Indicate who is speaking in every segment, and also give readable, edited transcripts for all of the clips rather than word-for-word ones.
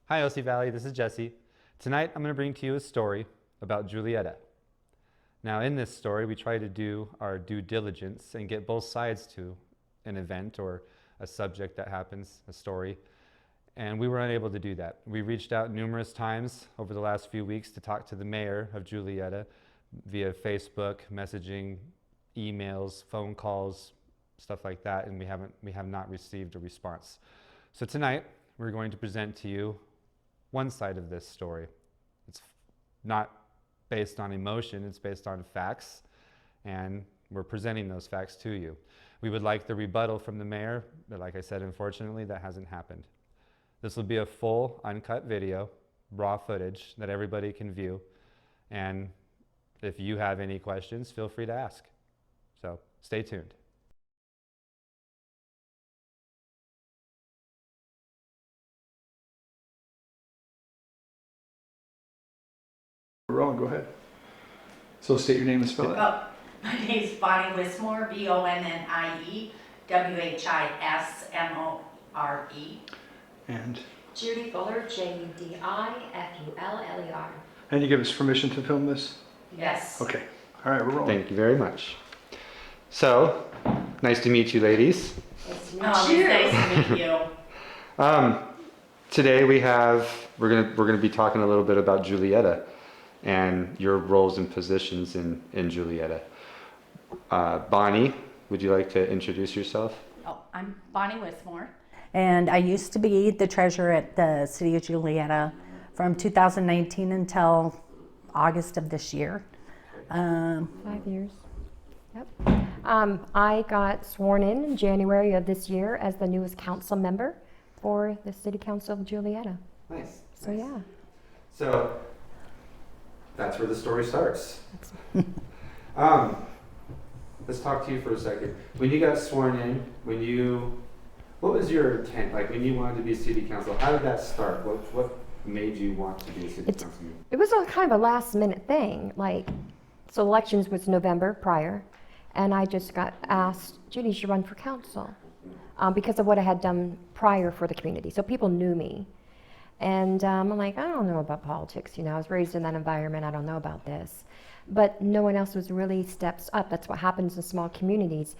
Speaker 1: Hi, OC Valley, this is Jesse. Tonight I'm going to bring to you a story about Julietta. Now in this story we try to do our due diligence and get both sides to an event or a subject that happens, a story, and we were unable to do that. We reached out numerous times over the last few weeks to talk to the mayor of Julietta via Facebook, messaging, emails, phone calls, stuff like that, and we have not received a response. So tonight we're going to present to you one side of this story. It's not based on emotion, it's based on facts, and we're presenting those facts to you. We would like the rebuttal from the mayor, but like I said, unfortunately, that hasn't happened. This will be a full, uncut video, raw footage that everybody can view, and if you have any questions, feel free to ask. So stay tuned.
Speaker 2: Rolling, go ahead. So state your name and spell it.
Speaker 3: Oh, my name is Bonnie Wismore, Bonnie, Whismore.
Speaker 2: And
Speaker 4: Judy Fuller, Judifuller.
Speaker 2: and you give us permission to film this?
Speaker 3: Yes.
Speaker 2: Okay. All right, we're rolling.
Speaker 1: Thank you very much. So, nice to meet you ladies.
Speaker 4: Nice to meet
Speaker 3: Oh,
Speaker 4: you.
Speaker 3: it's nice to meet you.
Speaker 1: Today we're gonna be talking a little bit about Julietta and your roles and positions in Julietta. Bonnie, would you like to introduce yourself?
Speaker 3: Oh, I'm Bonnie Wismore, and I used to be the treasurer at the City of Julietta from 2019 until August of this year.
Speaker 4: 5 years. Yep. I got sworn in January of this year as the newest council member for the City Council of Julietta.
Speaker 1: Nice.
Speaker 4: So yeah.
Speaker 1: So that's where the story starts. Let's talk to you for a second. When you got sworn in, what was your intent? Like when you wanted to be city council, how did that start? What made you want to be a city councilman?
Speaker 4: It was a kind of a last minute thing. So elections was November prior, and I just got asked, Judy, you should run for council because of what I had done prior for the community. So people knew me. And I'm like, I don't know about politics. I was raised in that environment. I don't know about this. But no one else was really steps up. That's what happens in small communities.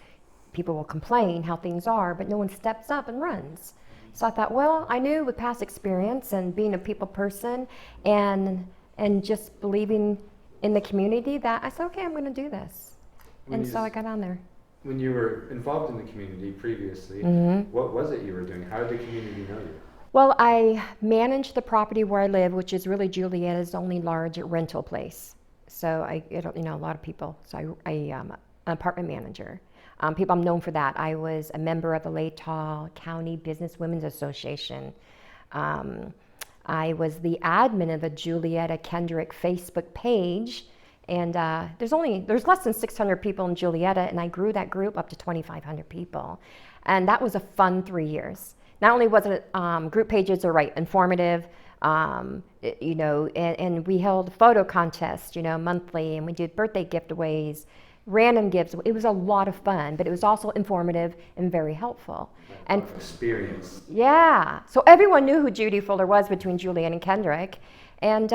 Speaker 4: People will complain how things are, but no one steps up and runs. So I thought, well, I knew with past experience and being a people person and just believing in the community that I said, okay, I'm going to do this. So I got on there.
Speaker 1: When you were involved in the community previously, what was it you were doing? How did the community know you?
Speaker 4: Well, I manage the property where I live, which is really Julietta's only large rental place. So a lot of people. So I'm an apartment manager. I'm known for that. I was a member of the Latah County Business Women's Association. I was the admin of the Julietta Kendrick Facebook page. And there's less than 600 people in Julietta, and I grew that group up to 2,500 people. And that was a fun 3 years. Not only was it group pages are informative, and we held photo contests, monthly, and we did birthday giveaways, random gifts. It was a lot of fun, but it was also informative and very helpful. And
Speaker 1: experience.
Speaker 4: Yeah, so everyone knew who Judy Fuller was between Juliette and Kendrick, and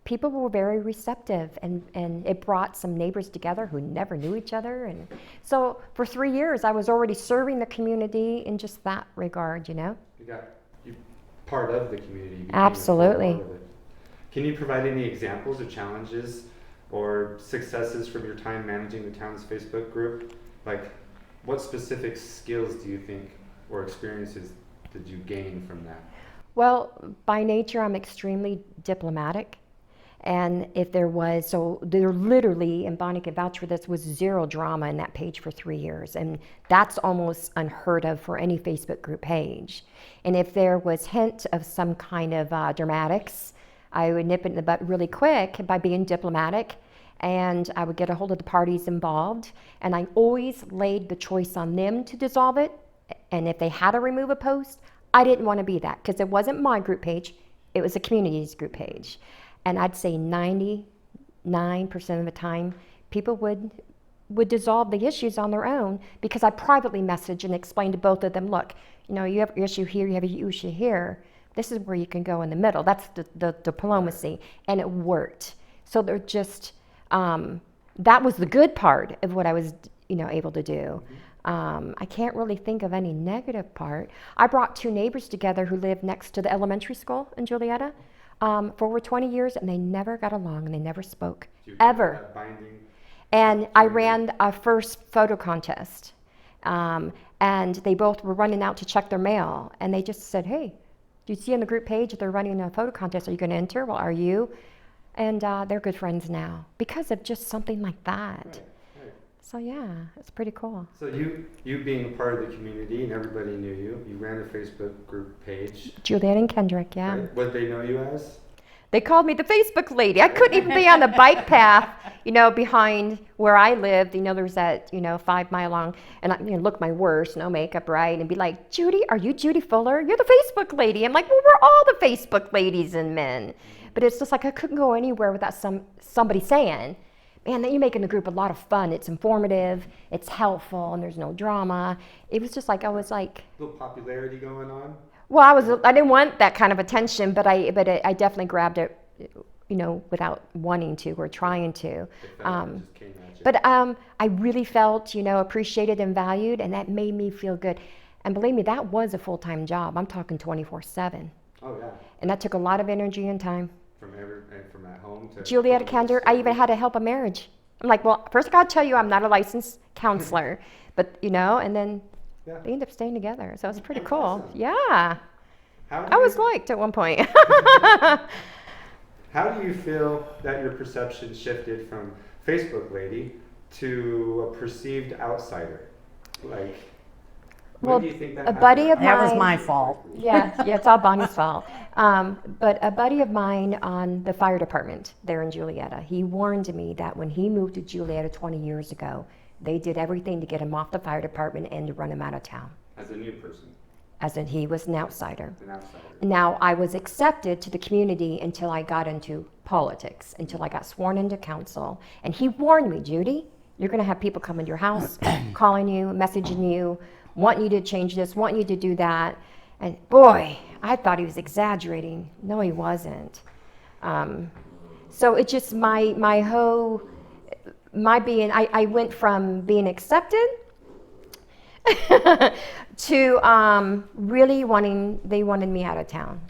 Speaker 4: people were very receptive, and it brought some neighbors together who never knew each other. And so for 3 years, I was already serving the community in just that regard,
Speaker 1: You part of the community. You became
Speaker 4: Absolutely.
Speaker 1: a part of it. Can you provide any examples of challenges or successes from your time managing the town's Facebook group? Like, what specific skills do you think or experiences did you gain from that?
Speaker 4: Well, by nature, I'm extremely diplomatic. And if there literally, and Bonnie can vouch for this, was zero drama in that page for 3 years. And that's almost unheard of for any Facebook group page. And if there was hint of some kind of dramatics, I would nip it in the butt really quick by being diplomatic. And I would get a hold of the parties involved. And I always laid the choice on them to dissolve it. And if they had to remove a post, I didn't want to be that, because it wasn't my group page, it was the community's group page. And I'd say 99% of the time, people would dissolve the issues on their own, because I privately messaged and explained to both of them, look, you have an issue here, you have an issue here, This is where you can go in the middle. That's the diplomacy, and it worked. So they're just that was the good part of what I was, able to do. I can't really think of any negative part. I brought 2 neighbors together who lived next to the elementary school in Julietta for over 20 years, and they never got along, and they never spoke, ever. And I ran a first photo contest, and they both were running out to check their mail, and they just said, hey, do you see on the group page that they're running a photo contest? Are you going to enter? Well, are you? And they're good friends now because of just something like that.
Speaker 1: Right.
Speaker 4: So yeah, it's pretty cool.
Speaker 1: So you being part of the community and everybody knew you, you ran a Facebook group page.
Speaker 4: Juliet and Kendrick, yeah.
Speaker 1: Right? What did they know you as?
Speaker 4: They called me the Facebook lady. I couldn't even be on the bike path, behind where I lived. There's that, 5 mile long, and I look my worst, no makeup, right? And be like, Judy, are you Judy Fuller? You're the Facebook lady. I'm like, well, we're all the Facebook ladies and men. But it's just like I couldn't go anywhere without somebody saying, man, that you're making the group a lot of fun. It's informative, it's helpful, and there's no drama. It was just like, I was like...
Speaker 1: A little popularity going on?
Speaker 4: Well, I didn't want that kind of attention, but I definitely grabbed it, without wanting to or trying to. But I really felt, appreciated and valued, and that made me feel good. And believe me, that was a full-time job. I'm talking 24/7.
Speaker 1: Oh yeah.
Speaker 4: And that took a lot of energy and time.
Speaker 1: From at home to...
Speaker 4: Julietta Kendrick, I even had to help a marriage. I'm like, well, first I got to tell you I'm not a licensed counselor, but, and then they ended up staying together. So it's pretty cool.
Speaker 1: Awesome.
Speaker 4: Yeah. I was liked at one point.
Speaker 1: How do you feel that your perception shifted from Facebook lady to a perceived outsider? Like, when do you think that
Speaker 4: a buddy of mine...
Speaker 3: That was my fault.
Speaker 4: Yeah, it's all Bonnie's fault. But a buddy of mine on the fire department there in Julietta, he warned me that when he moved to Julietta 20 years ago, they did everything to get him off the fire department and to run him out of town.
Speaker 1: As a new person?
Speaker 4: As in, he was an outsider.
Speaker 1: An outsider.
Speaker 4: Now, I was accepted to the community until I got into politics, until I got sworn into council. And he warned me, Judy, you're going to have people come into your house, calling you, messaging you, wanting you to change this, wanting you to do that. And boy, I thought he was exaggerating. No, he wasn't. So it just, I went from being accepted to really they wanted me out of town.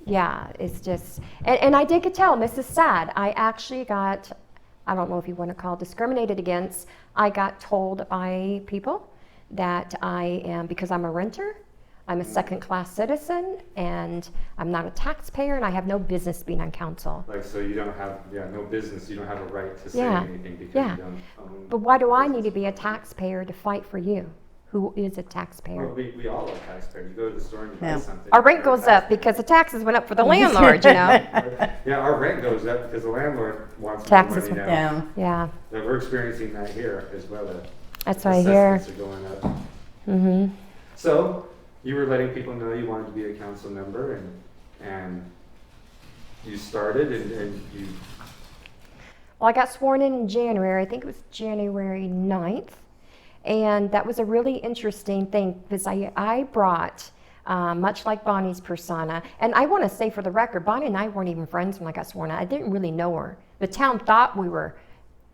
Speaker 4: Yeah, it's just, and I did get tell, and this is sad, I actually got, I don't know if you want to call it discriminated against, I got told by people that I am, because I'm a renter, I'm a second-class citizen, and I'm not a taxpayer, and I have no business being on council.
Speaker 1: Like, so you don't have, no business, you don't have a right to say anything because you don't own...
Speaker 4: But why do I need to be a taxpayer to fight for you? Who is a taxpayer?
Speaker 1: Well, we all are taxpayers. You go to the store and you buy something.
Speaker 4: Our rent goes up because the taxes went up for the landlord,
Speaker 1: Yeah, our rent goes up because the landlord wants
Speaker 4: taxes
Speaker 1: more money now.
Speaker 4: Yeah.
Speaker 1: And we're experiencing that here as well.
Speaker 4: That's what I hear.
Speaker 1: Assessments are going up.
Speaker 4: Mm-hmm.
Speaker 1: So you were letting people know you wanted to be a council member, and you started, and you...
Speaker 4: Well, I got sworn in January. I think it was January 9th. And that was a really interesting thing because I brought, much like Bonnie's persona, and I want to say for the record, Bonnie and I weren't even friends when I got sworn in. I didn't really know her. The town thought we were.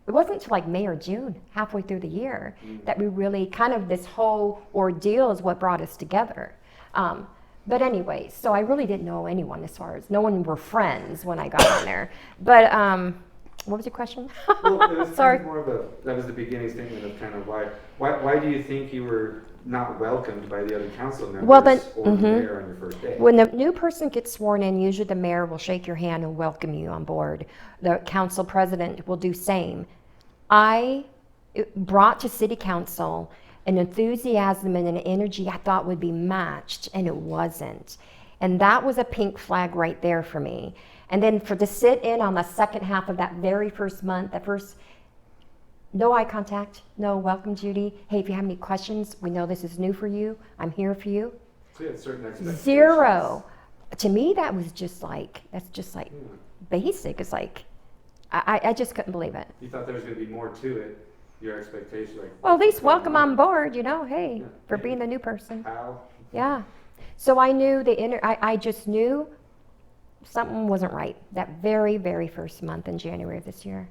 Speaker 4: It wasn't until like May or June, halfway through the year, that we really kind of, this whole ordeal is what brought us together. But anyway, so I really didn't know anyone as far as, no one were friends when I got on there. But what was your question?
Speaker 1: Well, it was
Speaker 4: Sorry.
Speaker 1: Kind of more of that was the beginning statement of kind of why do you think you were not welcomed by the other council members
Speaker 4: Well, then,
Speaker 1: or the mayor on your first day?
Speaker 4: When the new person gets sworn in, usually the mayor will shake your hand and welcome you on board. The council president will do same. I brought to city council an enthusiasm and an energy I thought would be matched, and it wasn't. And that was a pink flag right there for me. And then to sit in on the second half of that very first month, no eye contact, no welcome, Judy. Hey, if you have any questions, we know this is new for you. I'm here for you.
Speaker 1: So you had certain expectations.
Speaker 4: Zero. To me, that was just like, basic. It's like, I just couldn't believe it.
Speaker 1: You thought there was going to be more to it, your expectation?
Speaker 4: Well, at least welcome on board, hey, for being the new person.
Speaker 1: How?
Speaker 4: Yeah. So I knew I just knew something wasn't right that very, very first month in January of this year.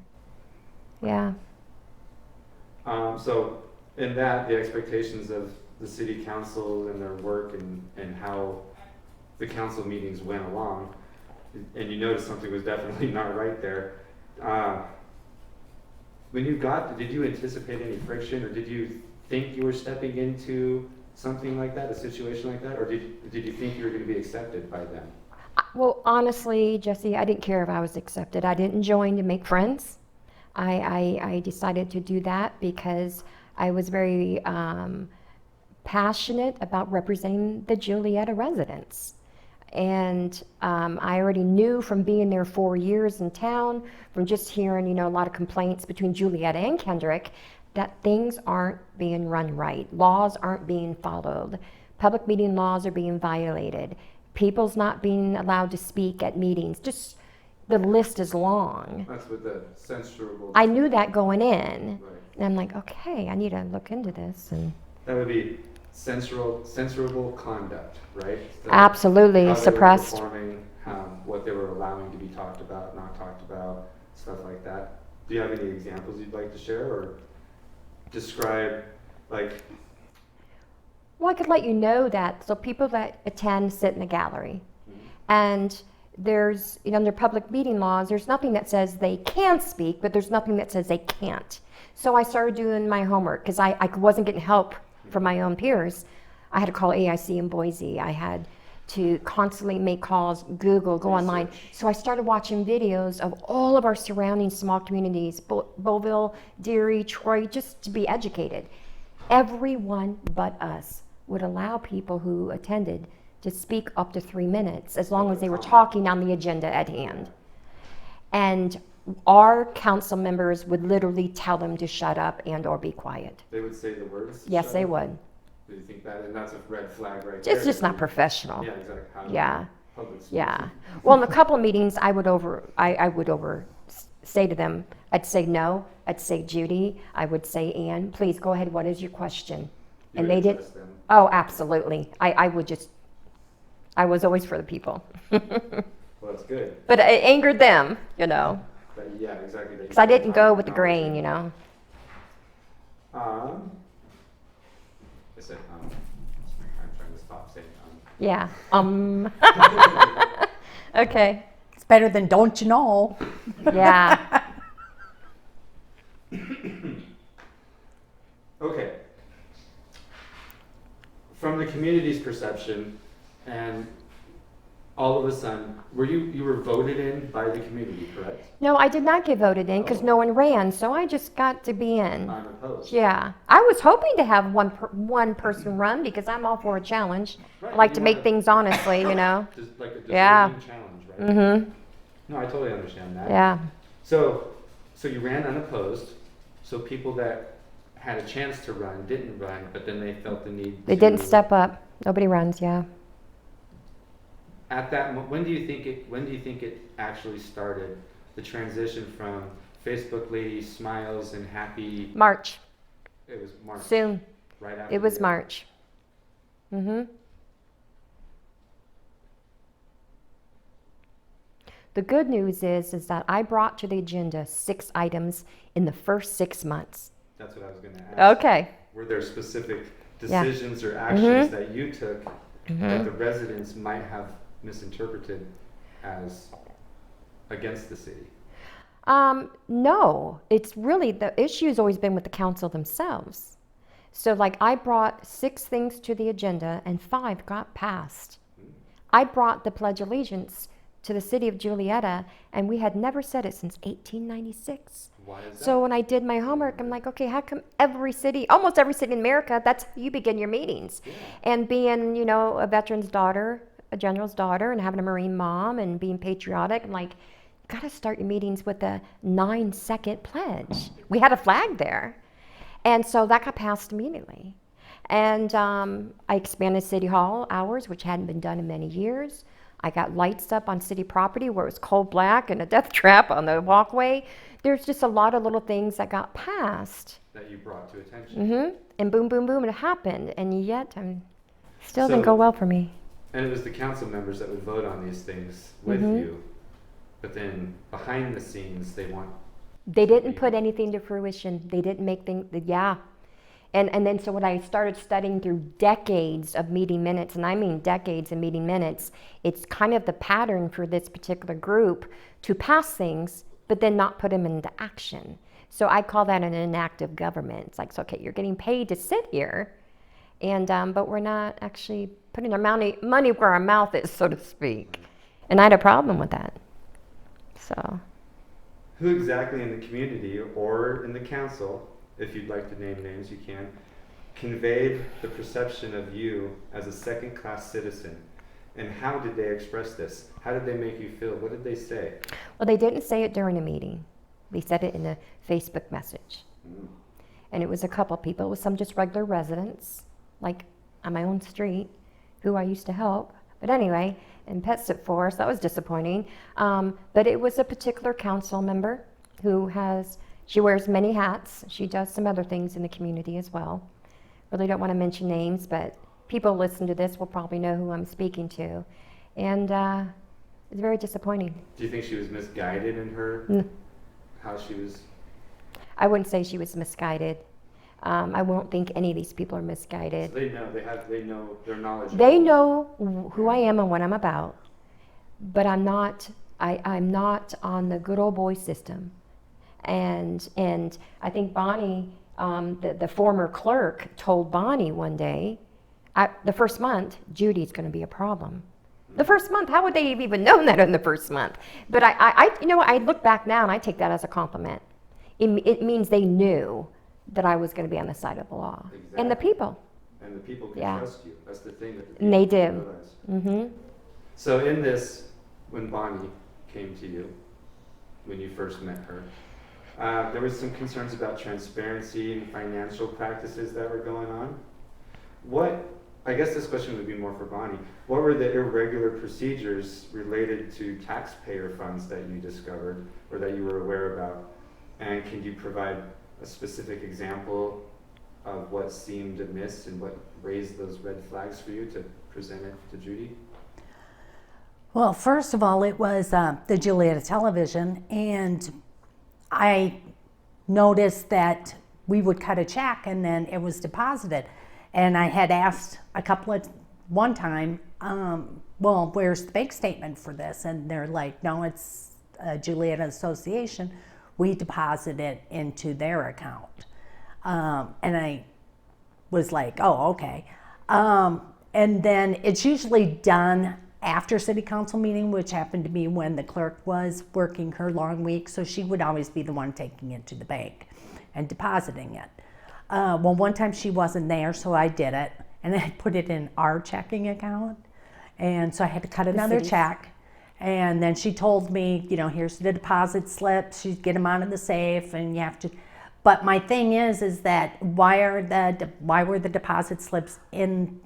Speaker 4: Yeah.
Speaker 1: So in that, the expectations of the city council and their work and how the council meetings went along, and you noticed something was definitely not right there. When you did you anticipate any friction, or did you think you were stepping into something like that, a situation like that, or did you think you were going to be accepted by them?
Speaker 4: Well, honestly, Jesse, I didn't care if I was accepted. I didn't join to make friends. I decided to do that because I was very passionate about representing the Julietta residents. And I already knew from being there 4 years in town, from just hearing, a lot of complaints between Julietta and Kendrick, that things aren't being run right. Laws aren't being followed. Public meeting laws are being violated. People's not being allowed to speak at meetings. Just the list is long.
Speaker 1: That's with the censurable.
Speaker 4: I knew that going in.
Speaker 1: Right.
Speaker 4: And I'm like, okay, I need to look into this. And
Speaker 1: That would be censorable conduct, right? So
Speaker 4: absolutely
Speaker 1: how they were
Speaker 4: suppressed.
Speaker 1: performing, what they were allowing to be talked about, not talked about, stuff like that. Do you have any examples you'd like to share, or describe, like?
Speaker 4: Well, I could let you know that. So people that attend sit in the gallery. And there's, under public meeting laws, there's nothing that says they can speak, but there's nothing that says they can't. So I started doing my homework because I wasn't getting help from my own peers. I had to call AIC in Boise. I had to constantly make calls, Google, go online. So I started watching videos of all of our surrounding small communities, Beauville, Deary, Troy, just to be educated. Everyone but us would allow people who attended to speak up to 3 minutes as long as they were talking on the agenda at hand. And our council members would literally tell them to shut up and or be quiet.
Speaker 1: They would say the words?
Speaker 4: Yes, they would.
Speaker 1: Do you think that? And that's a red flag right there.
Speaker 4: It's just not professional.
Speaker 1: Yeah, exactly. How
Speaker 4: Yeah.
Speaker 1: public speech.
Speaker 4: Yeah. Well, in a couple of meetings, I would say to them, I'd say no, I'd say Judy, I would say Ann, please go ahead, what is your question?
Speaker 1: You
Speaker 4: And
Speaker 1: would
Speaker 4: they did.
Speaker 1: address them.
Speaker 4: Oh, absolutely. I was always for the people.
Speaker 1: Well, that's good.
Speaker 4: But it angered them,
Speaker 1: But yeah, exactly.
Speaker 4: because I didn't go with the grain,
Speaker 1: I said, I'm trying to stop saying,
Speaker 4: Yeah. Okay.
Speaker 3: It's better than don't you know.
Speaker 4: Yeah.
Speaker 1: Okay. From the community's perception, and all of a sudden, you were voted in by the community, correct?
Speaker 4: No, I did not get voted in because no one ran, so I just got to be in.
Speaker 1: Unopposed.
Speaker 4: Yeah, I was hoping to have one person run because I'm all for a challenge.
Speaker 1: Right,
Speaker 4: I like
Speaker 1: you
Speaker 4: to make
Speaker 1: wanna-
Speaker 4: things honestly,
Speaker 1: Just like a deserving
Speaker 4: Yeah.
Speaker 1: challenge, right?
Speaker 4: Mm-hmm.
Speaker 1: No, I totally understand that.
Speaker 4: Yeah.
Speaker 1: So you ran unopposed. So people that had a chance to run didn't run, but then they felt the need.
Speaker 4: They didn't step up. Nobody runs. Yeah.
Speaker 1: At that, when do you think it actually started? The transition from Facebook lady smiles and happy.
Speaker 4: March.
Speaker 1: It was March.
Speaker 4: Soon.
Speaker 1: Right after.
Speaker 4: It was
Speaker 1: the-
Speaker 4: March. Mm-hmm. The good news is that I brought to the agenda 6 items in the first 6 months.
Speaker 1: That's what I was going to ask.
Speaker 4: Okay.
Speaker 1: Were there specific
Speaker 4: Yeah.
Speaker 1: decisions or actions that you took that the residents might have misinterpreted as against the city?
Speaker 4: No, it's really, the issue has always been with the council themselves. So like I brought 6 things to the agenda and 5 got passed. I brought the Pledge of Allegiance to the city of Julietta and we had never said it since 1896.
Speaker 1: Why is that?
Speaker 4: So when I did my homework, I'm like, okay, how come almost every city in America, that's how you begin your meetings.
Speaker 1: Yeah.
Speaker 4: And being, a veteran's daughter, a general's daughter, and having a Marine mom and being patriotic, I'm like, you gotta start your meetings with a 9-second pledge. We had a flag there. And so that got passed immediately. And I expanded City Hall hours, which hadn't been done in many years. I got lights up on city property where it was coal black and a death trap on the walkway. There's just a lot of little things that got passed.
Speaker 1: That you brought to attention.
Speaker 4: And boom, boom, boom, it happened. And yet, still
Speaker 1: So-
Speaker 4: didn't go well for me.
Speaker 1: And it was the council members that would vote on these things with you. But then behind the scenes, they want.
Speaker 4: They didn't put anything to fruition. They didn't make things, yeah. And then so when I started studying through decades of meeting minutes, and I mean decades of meeting minutes, it's kind of the pattern for this particular group to pass things, but then not put them into action. So I call that an inactive government. It's like, so, okay, you're getting paid to sit here, and but we're not actually putting our money where our mouth is, so to speak. And I had a problem with that. So.
Speaker 1: Who exactly in the community or in the council, if you'd like to name names, you can, conveyed the perception of you as a second-class citizen? And how did they express this? How did they make you feel? What did they say?
Speaker 4: Well, they didn't say it during a meeting. They said it in a Facebook message. And it was a couple people. It was some just regular residents, like on my own street, who I used to help. But anyway, and pet sit for, so that was disappointing. But it was a particular council member who she wears many hats. She does some other things in the community as well. Really don't want to mention names, but people who listen to this will probably know who I'm speaking to. And it's very disappointing.
Speaker 1: Do you think she was misguided in her, how she was?
Speaker 4: I wouldn't say she was misguided. I won't think any of these people are misguided.
Speaker 1: So they know, they're knowledgeable.
Speaker 4: They know who I am and what I'm about, but I'm not on the good old boy system. And I think Bonnie, the former clerk, told Bonnie one day, the first month, Judy's going to be a problem. The first month, how would they have even known that in the first month? But I look back now and I take that as a compliment. It means they knew that I was going to be on the side of the law.
Speaker 1: Exactly.
Speaker 4: And the people.
Speaker 1: And the people can trust you. That's the thing that the
Speaker 4: And they
Speaker 1: people
Speaker 4: do.
Speaker 1: realize. So in this, when Bonnie came to you, when you first met her, there was some concerns about transparency and financial practices that were going on. I guess this question would be more for Bonnie. What were the irregular procedures related to taxpayer funds that you discovered or that you were aware about? And can you provide a specific example of what seemed amiss and what raised those red flags for you to present it to Judy?
Speaker 3: Well, first of all, it was the Julietta television, and I noticed that we would cut a check and then it was deposited. And I had asked one time, well, where's the bank statement for this? And they're like, no, it's a Julietta Association. We deposit it into their account. And I was like, oh, okay. And then it's usually done after city council meeting, which happened to be when the clerk was working her long week. So she would always be the one taking it to the bank and depositing it. Well, one time she wasn't there, so I did it. And I put it in our checking account. And so I had to cut another check. And then she told me, here's the deposit slips. She'd get them out of the safe, and you have to. But my thing is that why were the deposit slips in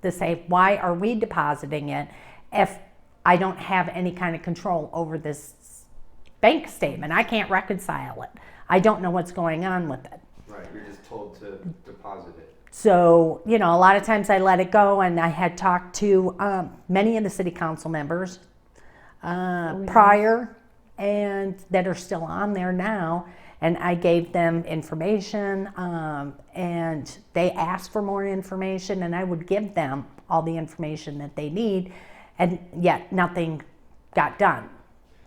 Speaker 3: the safe? Why are we depositing it if I don't have any kind of control over this bank statement? I can't reconcile it. I don't know what's going on with it.
Speaker 1: Right, you're just told to deposit it.
Speaker 3: So, a lot of times I let it go, and I had talked to many of the city council members prior and that are still on there now, and I gave them information, and they asked for more information, and I would give them all the information that they need, and yet nothing got done.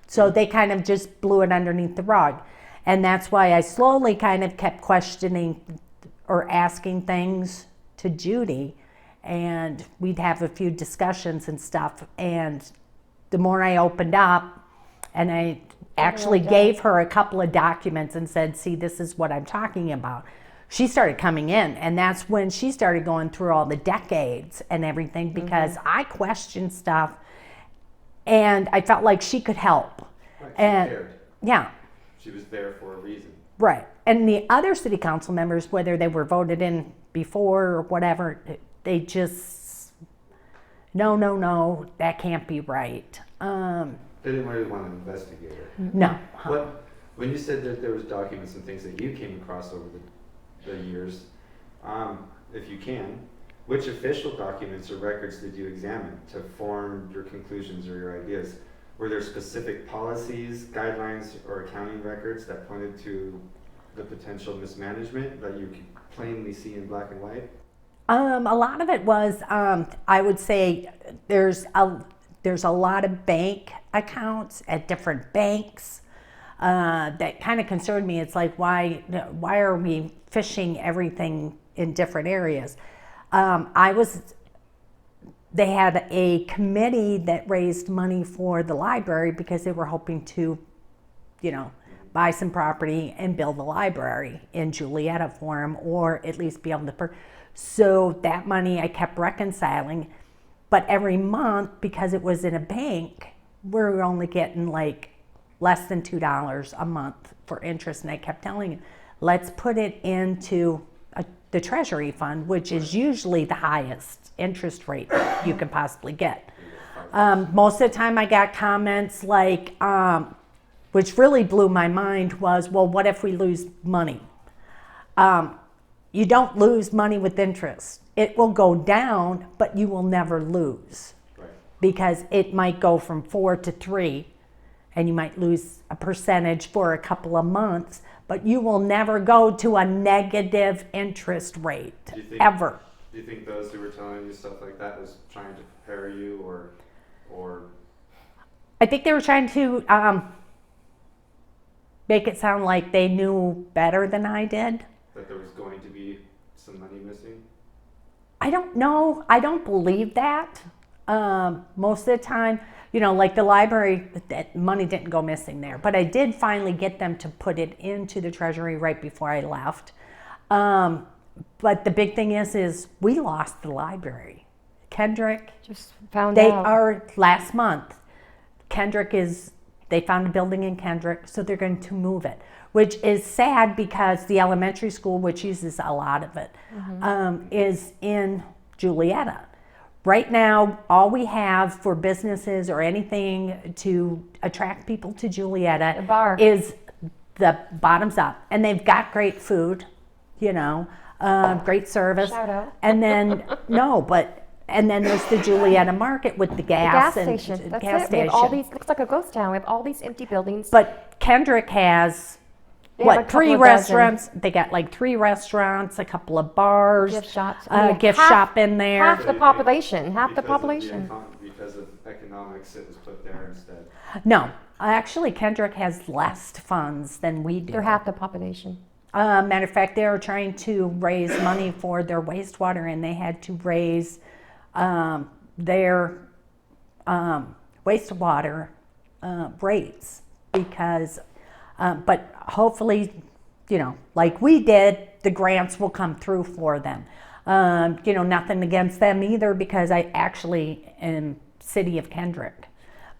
Speaker 3: So they kind of just blew it underneath the rug. And that's why I slowly kind of kept questioning or asking things to Judy, and we'd have a few discussions and stuff. And the more I opened up, and I actually gave her a couple of documents and said, see, this is what I'm talking about, she started coming in. And that's when she started going through all the decades and everything, because I questioned stuff and I felt like she could help.
Speaker 1: Right, she
Speaker 3: and
Speaker 1: cared.
Speaker 3: Yeah.
Speaker 1: She was there for a reason.
Speaker 3: Right. And the other city council members, whether they were voted in before or whatever, they just, no, that can't be right.
Speaker 1: They didn't really want to investigate it.
Speaker 3: No.
Speaker 1: When you said that there was documents and things that you came across over the years, if you can, Which official documents or records did you examine to form your conclusions or your ideas? Were there specific policies, guidelines, or accounting records that pointed to the potential mismanagement that you could plainly see in black and white?
Speaker 3: A lot of it was, I would say, there's a lot of bank accounts at different banks that kind of concerned me. It's like, why are we fishing everything in different areas? They had a committee that raised money for the library because they were hoping to, buy some property and build a library in Julietta for them, or at least be able to. So that money I kept reconciling, but every month, because it was in a bank, we're only getting like less than $2 a month for interest. And I kept telling him, let's put it into the treasury fund, which is usually the highest interest rate you can possibly get. Most of the time I got comments like, which really blew my mind, was, well, what if we lose money? You don't lose money with interest. It will go down, but you will never lose.
Speaker 1: Right.
Speaker 3: Because it might go from 4 to 3, and you might lose a percentage for a couple of months, but you will never go to a negative interest rate, ever.
Speaker 1: Do you think those who were telling you stuff like that was trying to prepare you, or?
Speaker 3: I think they were trying to make it sound like they knew better than I did.
Speaker 1: That there was going to be some money missing?
Speaker 3: I don't know. I don't believe that. Most of the time, like the library, that money didn't go missing there. But I did finally get them to put it into the treasury right before I left. But the big thing is we lost the library. Kendrick,
Speaker 4: Just found
Speaker 3: they
Speaker 4: out.
Speaker 3: are last month. They found a building in Kendrick, so they're going to move it, which is sad because the elementary school, which uses a lot of it, is in Julietta. Right now, all we have for businesses or anything to attract people to Julietta
Speaker 4: The bar.
Speaker 3: is the bottoms up. And they've got great food, great service.
Speaker 4: Shout out.
Speaker 3: And then, and then there's the Julietta Market with the gas,
Speaker 4: Gas
Speaker 3: and
Speaker 4: station. That's
Speaker 3: gas
Speaker 4: it.
Speaker 3: station.
Speaker 4: We have all these. Looks like a ghost town. We have all these empty buildings.
Speaker 3: But Kendrick has,
Speaker 4: They have a couple
Speaker 3: 3
Speaker 4: of
Speaker 3: restaurants? They got like 3 restaurants, a couple of bars,
Speaker 4: Gift shops.
Speaker 3: gift shop in there.
Speaker 4: Half the population. Half the
Speaker 1: Because
Speaker 4: population.
Speaker 1: Because of economics, it was put there instead.
Speaker 3: No, actually Kendrick has less funds than we do.
Speaker 4: They're half the population.
Speaker 3: Matter of fact, they were trying to raise money for their wastewater, and they had to raise their wastewater rates because, but hopefully, like we did, the grants will come through for them. Nothing against them either, because I actually am city of Kendrick,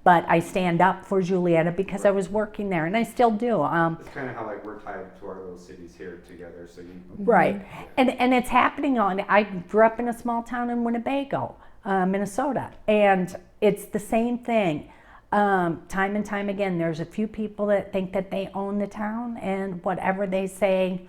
Speaker 3: but I stand up for Julietta because I was working there, and I still do.
Speaker 1: It's kind of how we're tied to our little cities here together. So
Speaker 3: Right, and it's happening I grew up in a small town in Winnebago, Minnesota, and it's the same thing. Time and time again, there's a few people that think that they own the town, and whatever they say,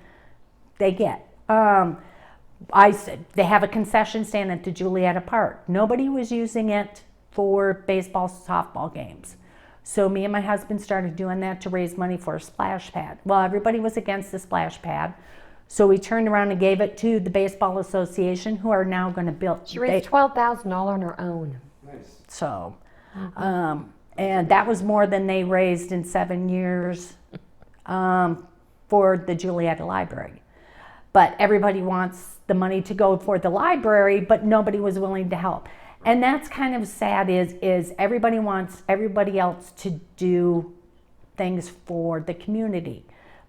Speaker 3: they get. They have a concession stand at the Julietta Park. Nobody was using it for baseball, softball games. So me and my husband started doing that to raise money for a splash pad. Well, everybody was against the splash pad. So we turned around and gave it to the Baseball Association, who are now going to build.
Speaker 4: She raised $12,000 on her own.
Speaker 1: nice.
Speaker 3: So, and that was more than they raised in 7 years for the Julietta Library. But everybody wants the money to go for the library, but nobody was willing to help. And that's kind of sad is everybody wants everybody else to do things for the community,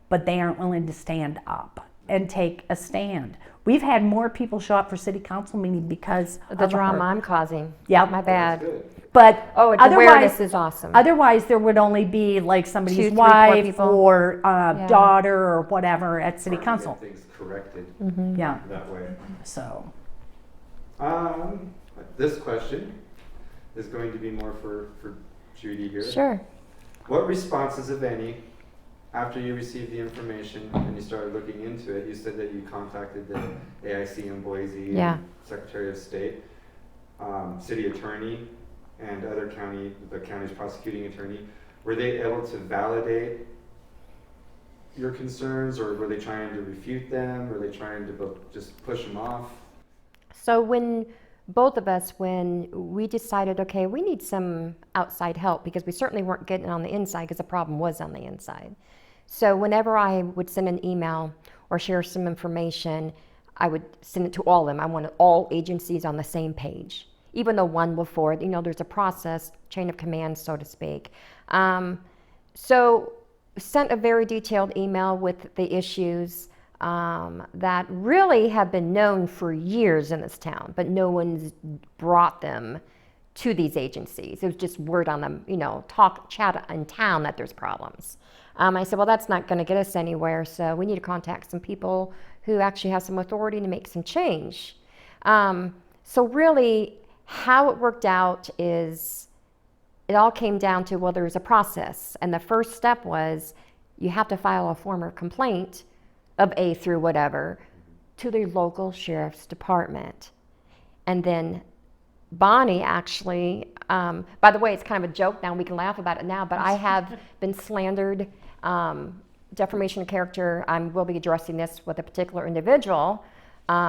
Speaker 3: but they aren't willing to stand up and take a stand. We've had more people show up for city council meeting because
Speaker 4: The
Speaker 3: of
Speaker 4: drama
Speaker 3: her.
Speaker 4: I'm causing.
Speaker 3: Yeah.
Speaker 4: My bad.
Speaker 1: Good.
Speaker 3: But
Speaker 4: Oh, the awareness is awesome.
Speaker 3: Otherwise, there would only be like
Speaker 4: 2,
Speaker 3: somebody's
Speaker 4: 3, 4
Speaker 3: wife
Speaker 4: people.
Speaker 3: or daughter or whatever at city
Speaker 1: Hard to
Speaker 3: council.
Speaker 1: get things corrected
Speaker 3: Yeah.
Speaker 1: that way.
Speaker 3: So,
Speaker 1: This question is going to be more for Judy here.
Speaker 4: Sure.
Speaker 1: What responses, if any, after you received the information and you started looking into it, you said that you contacted the AIC in Boise,
Speaker 4: Yeah.
Speaker 1: and Secretary of State, City Attorney, and the county's prosecuting attorney. Were they able to validate your concerns, or were they trying to refute them? Were they trying to just push them off?
Speaker 4: So when both of us, when we decided, okay, we need some outside help because we certainly weren't getting it on the inside because the problem was on the inside. So whenever I would send an email or share some information, I would send it to all of them. I wanted all agencies on the same page, even though one before, there's a process, chain of command, so to speak. So sent a very detailed email with the issues that really have been known for years in this town, but no one's brought them to these agencies. It was just word on them, chat in town that there's problems. I said, well, that's not going to get us anywhere, so we need to contact some people who actually have some authority to make some change. So really, how it worked out is it all came down to, well, there's a process, and the first step was you have to file a form of complaint of A through whatever to the local sheriff's department. And then Bonnie actually, by the way, it's kind of a joke now, we can laugh about it now, but I have been slandered, defamation of character. I will be addressing this with a particular individual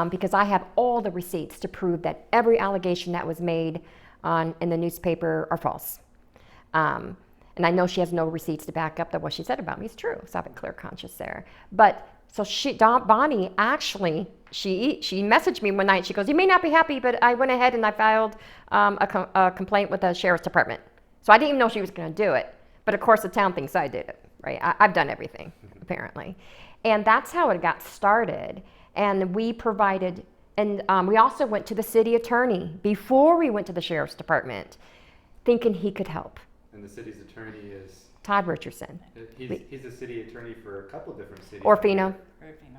Speaker 4: because I have all the receipts to prove that every allegation that was made in the newspaper are false. And I know she has no receipts to back up that what she said about me is true, so I have a clear conscience there. But so Bonnie actually, she messaged me one night. She goes, "You may not be happy, but I went ahead and I filed a complaint with the sheriff's department." So I didn't even know she was going to do it. But of course, the town thinks I did it, right? I've done everything, apparently. And that's how it got started. And we provided, and we also went to the city attorney before we went to the sheriff's department, thinking he could help.
Speaker 1: And the city's attorney is?
Speaker 4: Todd Richardson.
Speaker 1: He's a city attorney for a couple different cities.
Speaker 4: Orfino.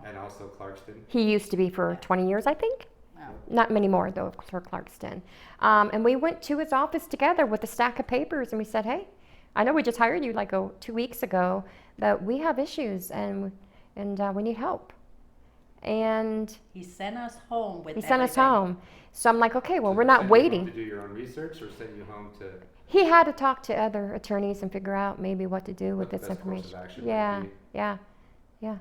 Speaker 1: And also Clarkston.
Speaker 4: He used to be for 20 years, I think.
Speaker 3: Wow.
Speaker 4: Not many more, though, for Clarkston. And we went to his office together with a stack of papers, and we said, hey, I know we just hired you like 2 weeks ago, but we have issues, and we need help. And
Speaker 3: He sent us home with
Speaker 4: he sent us home. So I'm like, okay, well, we're not waiting.
Speaker 1: To do your own research, or send you home to?
Speaker 4: He had to talk to other attorneys and figure out maybe what to do with
Speaker 1: What
Speaker 4: this
Speaker 1: the best course of
Speaker 4: information.
Speaker 1: action
Speaker 4: Yeah,
Speaker 1: would be.
Speaker 4: yeah.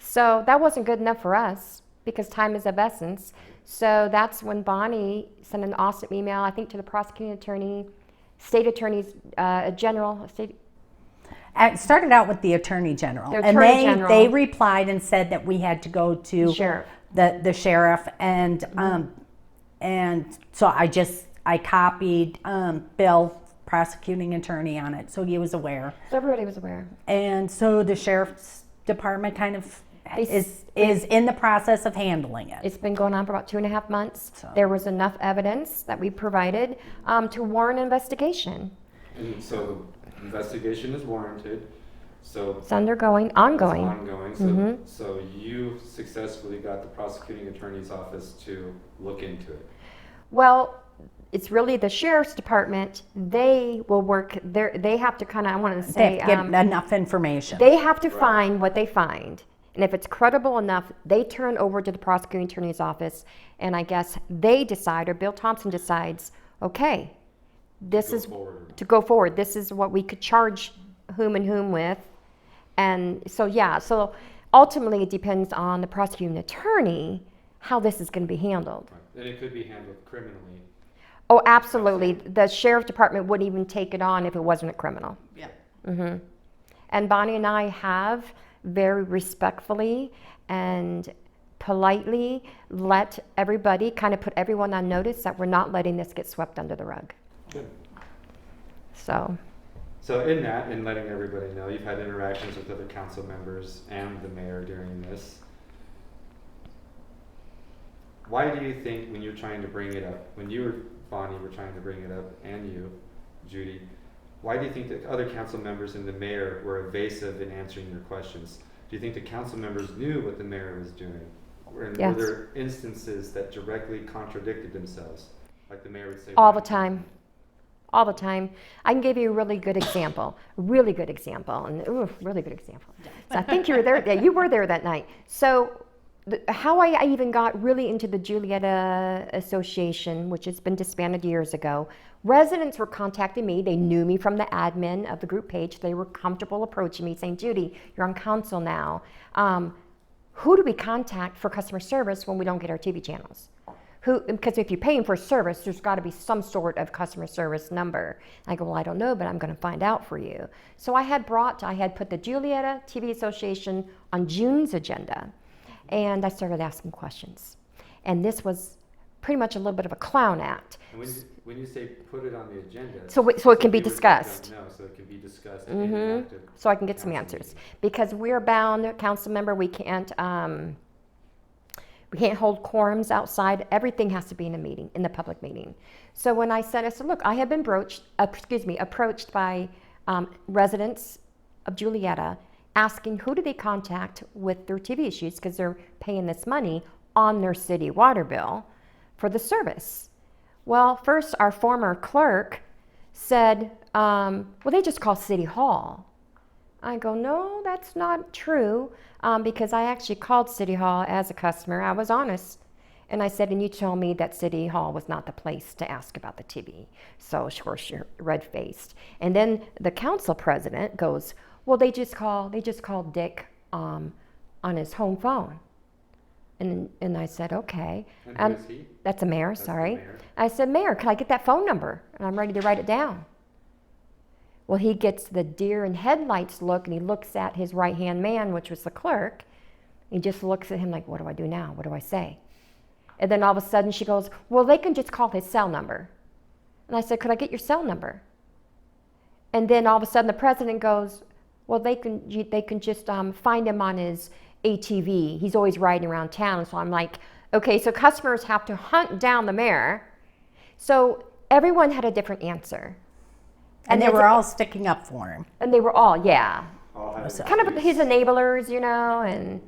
Speaker 4: So that wasn't good enough for us because time is of essence. So that's when Bonnie sent an awesome email, I think, to the prosecuting attorney, state attorneys general.
Speaker 3: It started out with the Attorney General.
Speaker 4: The
Speaker 3: and
Speaker 4: Attorney General.
Speaker 3: they replied and said that we had to go to
Speaker 4: Sheriff.
Speaker 3: the sheriff. And so I copied Bill, prosecuting attorney, on it, so he was aware.
Speaker 4: So everybody was aware.
Speaker 3: And so the sheriff's department kind of is in the process of handling it.
Speaker 4: It's been going on for about 2.5 months.
Speaker 3: So-
Speaker 4: There was enough evidence that we provided to warrant investigation.
Speaker 1: And so the investigation is warranted. So
Speaker 4: It's ongoing.
Speaker 1: it's ongoing. So,
Speaker 4: Mhm.
Speaker 1: so you successfully got the prosecuting attorney's office to look into it.
Speaker 4: Well, it's really the sheriff's department. They will work there. They have to kind of, I want to
Speaker 3: They
Speaker 4: say,
Speaker 3: have to get enough information.
Speaker 4: they have to
Speaker 1: Right.
Speaker 4: find what they find. And if it's credible enough, they turn over to the prosecuting attorney's office. And I guess they decide, or Bill Thompson decides, okay, this
Speaker 1: Go
Speaker 4: is
Speaker 1: forward.
Speaker 4: to go forward. This is what we could charge whom and whom with. And so, yeah, so ultimately it depends on the prosecuting attorney how this is going to be handled.
Speaker 1: Right. And it could be handled criminally.
Speaker 4: Oh, absolutely. The sheriff's department wouldn't even take it on if it wasn't a criminal.
Speaker 3: Yeah.
Speaker 4: Hmm. And Bonnie and I have very respectfully and politely let everybody, kind of put everyone on notice that we're not letting this get swept under the rug.
Speaker 1: Good.
Speaker 4: So,
Speaker 1: So in that, in letting everybody know, you've had interactions with other council members and the mayor during this. Why do you think, when you're trying to bring it up, when you were, Bonnie, were trying to bring it up, and you, Judy, why do you think that other council members and the mayor were evasive in answering your questions? Do you think the council members knew what the mayor was doing? And
Speaker 4: Yes.
Speaker 1: were there instances that directly contradicted themselves? Like the mayor would say,
Speaker 4: all the time. all the time. I can give you a really good example, and really good example. So I think you were there. Yeah, you were there that night. So how I even got really into the Julietta Association, which has been disbanded years ago, residents were contacting me. They knew me from the admin of the group page. They were comfortable approaching me saying, Judy, you're on council now. Who do we contact for customer service when we don't get our TV channels? Because if you're paying for service, there's got to be some sort of customer service number. I go, well, I don't know, but I'm going to find out for you. So I had put the Julietta TV Association on June's agenda, and I started asking questions. And this was pretty much a little bit of a clown act.
Speaker 1: And when you say put it on the agenda,
Speaker 4: so it can be discussed.
Speaker 1: No, so it can be discussed. In an active
Speaker 4: So I can get some
Speaker 1: council
Speaker 4: answers.
Speaker 1: meeting.
Speaker 4: Because we're bound, council member, we can't hold quorums outside. Everything has to be in a meeting, in the public meeting. So when I said, look, I have been approached by residents of Julietta asking who do they contact with their TV issues because they're paying this money on their city water bill for the service. Well, first our former clerk said, well, they just call City Hall. I go, no, that's not true, because I actually called City Hall as a customer. I was honest. And I said, and you told me that City Hall was not the place to ask about the TV. So, of course, you're red-faced. And then the council president goes, well, they just called Dick on his home phone. And I said, okay.
Speaker 1: And who is he?
Speaker 4: That's a mayor,
Speaker 1: That's the
Speaker 4: sorry.
Speaker 1: mayor.
Speaker 4: I said, Mayor, can I get that phone number? And I'm ready to write it down. Well, he gets the deer in headlights look, and he looks at his right-hand man, which was the clerk. He just looks at him like, what do I do now? What do I say? And then all of a sudden she goes, well, they can just call his cell number. And I said, could I get your cell number? And then all of a sudden the president goes, well, they can just find him on his ATV. He's always riding around town. So I'm like, okay, so customers have to hunt down the mayor. So everyone had a different answer.
Speaker 3: And they were all sticking up for him.
Speaker 4: And they were all, yeah.
Speaker 1: All have
Speaker 3: So-
Speaker 4: Kind of his enablers, and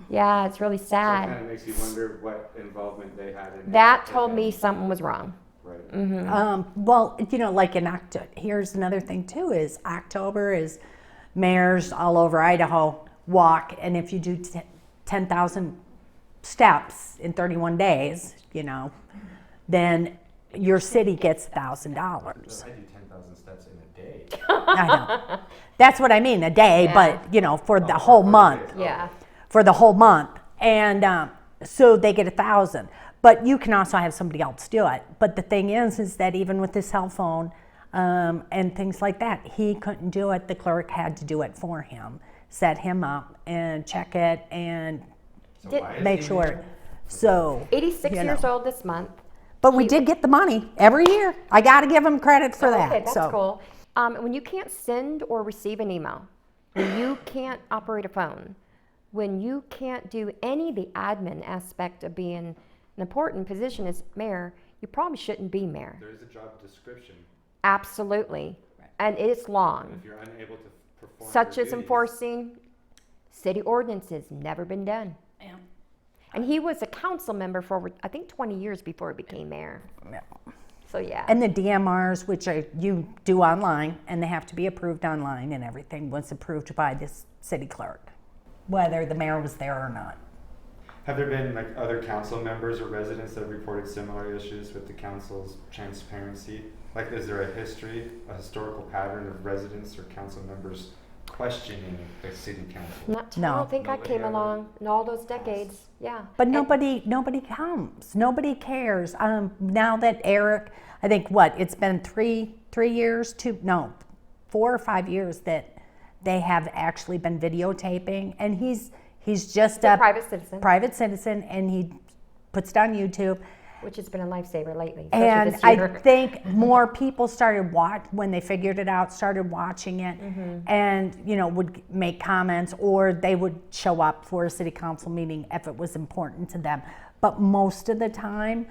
Speaker 4: yeah, it's really
Speaker 1: So it
Speaker 4: sad.
Speaker 1: kind of makes you wonder what involvement they had in
Speaker 4: That
Speaker 1: it.
Speaker 4: told me something was wrong.
Speaker 1: Right.
Speaker 3: Well, like in October, here's another thing too, is October is mayors all over Idaho walk, and if you do 10,000 steps in 31 days, then your city gets $1,000.
Speaker 1: I do 10,000 steps in a day.
Speaker 3: I know. That's what I mean, a day,
Speaker 4: Yeah.
Speaker 3: but for the whole month.
Speaker 4: Yeah.
Speaker 3: For the whole month. And so they get 1,000. But you can also have somebody else do it. But the thing is that even with his cell phone and things like that, he couldn't do it. The clerk had to do it for him, set him up and check it and
Speaker 1: So why is
Speaker 3: make
Speaker 1: he
Speaker 3: sure.
Speaker 1: mayor?
Speaker 3: So,
Speaker 4: 86
Speaker 3: you
Speaker 4: years
Speaker 3: know.
Speaker 4: old this month.
Speaker 3: But we did get the money every year. I got to give him credit for that.
Speaker 4: Okay, that's
Speaker 3: so.
Speaker 4: cool. When you can't send or receive an email, when you can't operate a phone, when you can't do any of the admin aspect of being an important position as mayor, you probably shouldn't be mayor.
Speaker 1: There is a job description.
Speaker 4: Absolutely. And it's long.
Speaker 1: If you're unable to perform
Speaker 4: Such
Speaker 1: your
Speaker 4: as
Speaker 1: duties,
Speaker 4: enforcing city ordinances, never been done.
Speaker 3: Yeah.
Speaker 4: And he was a council member for, I think, 20 years before he became mayor.
Speaker 3: Yeah.
Speaker 4: So, yeah.
Speaker 3: And the DMRs, which you do online, and they have to be approved online, and everything was approved by this city clerk, whether the mayor was there or not.
Speaker 1: Have there been other council members or residents that have reported similar issues with the council's transparency? Is there a historical pattern of residents or council members questioning the city council?
Speaker 4: I
Speaker 3: No.
Speaker 4: don't think I
Speaker 1: Nobody
Speaker 4: came
Speaker 1: ever
Speaker 4: along in all those decades. Yeah.
Speaker 3: But
Speaker 4: And-
Speaker 3: nobody comes. Nobody cares. Now that Eric, I think it's been 3 years, 4 or 5 years that they have actually been videotaping, and he's just
Speaker 4: a
Speaker 3: a
Speaker 4: private citizen,
Speaker 3: and he puts it on YouTube.
Speaker 4: which has been a lifesaver lately. especially
Speaker 3: And
Speaker 4: this
Speaker 3: I
Speaker 4: year.
Speaker 3: think more people when they figured it out, started watching it, and would make comments, or they would show up for a city council meeting if it was important to them. But most of the time,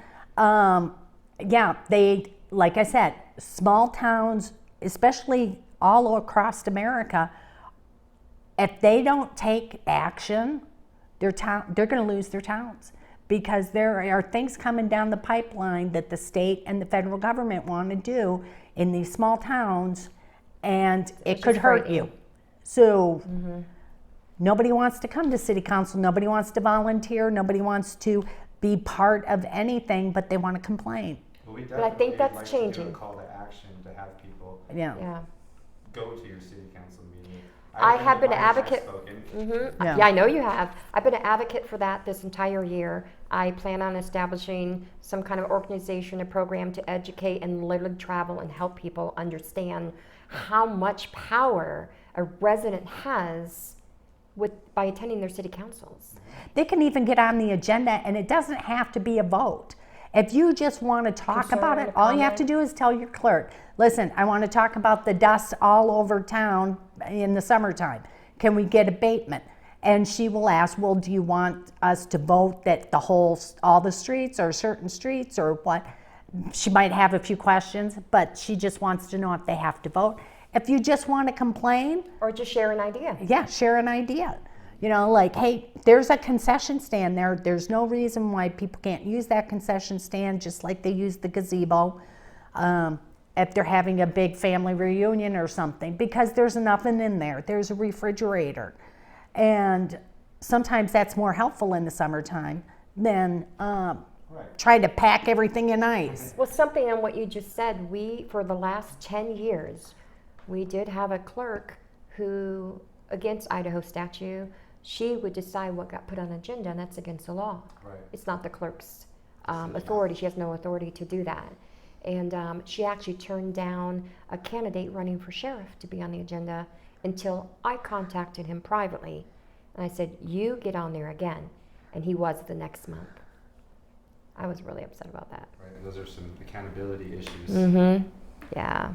Speaker 3: they, like I said, small towns, especially all across America, if they don't take action, they're going to lose their towns. because there are things coming down the pipeline that the state and the federal government want to do in these small towns, and it could hurt you. So nobody wants to come to city council, nobody wants to volunteer, nobody wants to be part of anything, but they want to complain.
Speaker 1: Well, we
Speaker 4: But I think
Speaker 1: definitely
Speaker 4: that's
Speaker 1: like to give
Speaker 4: changing.
Speaker 1: a call to action to have people
Speaker 4: Yeah.
Speaker 1: go to your city council meeting.
Speaker 4: I have been an
Speaker 1: I've
Speaker 4: advocate.
Speaker 1: spoken.
Speaker 3: Yeah.
Speaker 4: Yeah, I know you have. I've been an advocate for that this entire year. I plan on establishing some kind of organization, a program to educate and literally travel and help people understand how much power a resident has by attending their city councils.
Speaker 3: They can even get on the agenda, and it doesn't have to be a vote. If you just want to talk
Speaker 4: Concern
Speaker 3: about
Speaker 4: and
Speaker 3: it,
Speaker 4: a
Speaker 3: all you have to
Speaker 4: comment.
Speaker 3: do is tell your clerk, listen, I want to talk about the dust all over town in the summertime. Can we get abatement? And she will ask, well, do you want us to vote that all the streets or certain streets or what? She might have a few questions, but she just wants to know if they have to vote. If you just want to complain,
Speaker 4: Or just share an idea.
Speaker 3: yeah, share an idea. You know, like, hey, there's a concession stand there. There's no reason why people can't use that concession stand just like they use the gazebo if they're having a big family reunion or something, because there's an oven in there. There's a refrigerator. And sometimes that's more helpful in the summertime than trying to pack everything in ice.
Speaker 4: Well, something on what you just said, for the last 10 years, we did have a clerk who, against Idaho statute, she would decide what got put on the agenda, and that's against the law.
Speaker 1: Right.
Speaker 4: It's not the clerk's authority. She has no authority to do that. And she actually turned down a candidate running for sheriff to be on the agenda until I contacted him privately. And I said, you get on there again. And he was the next month. I was really upset about that.
Speaker 1: Right, and those are some accountability issues.
Speaker 4: Mm-hmm. Yeah.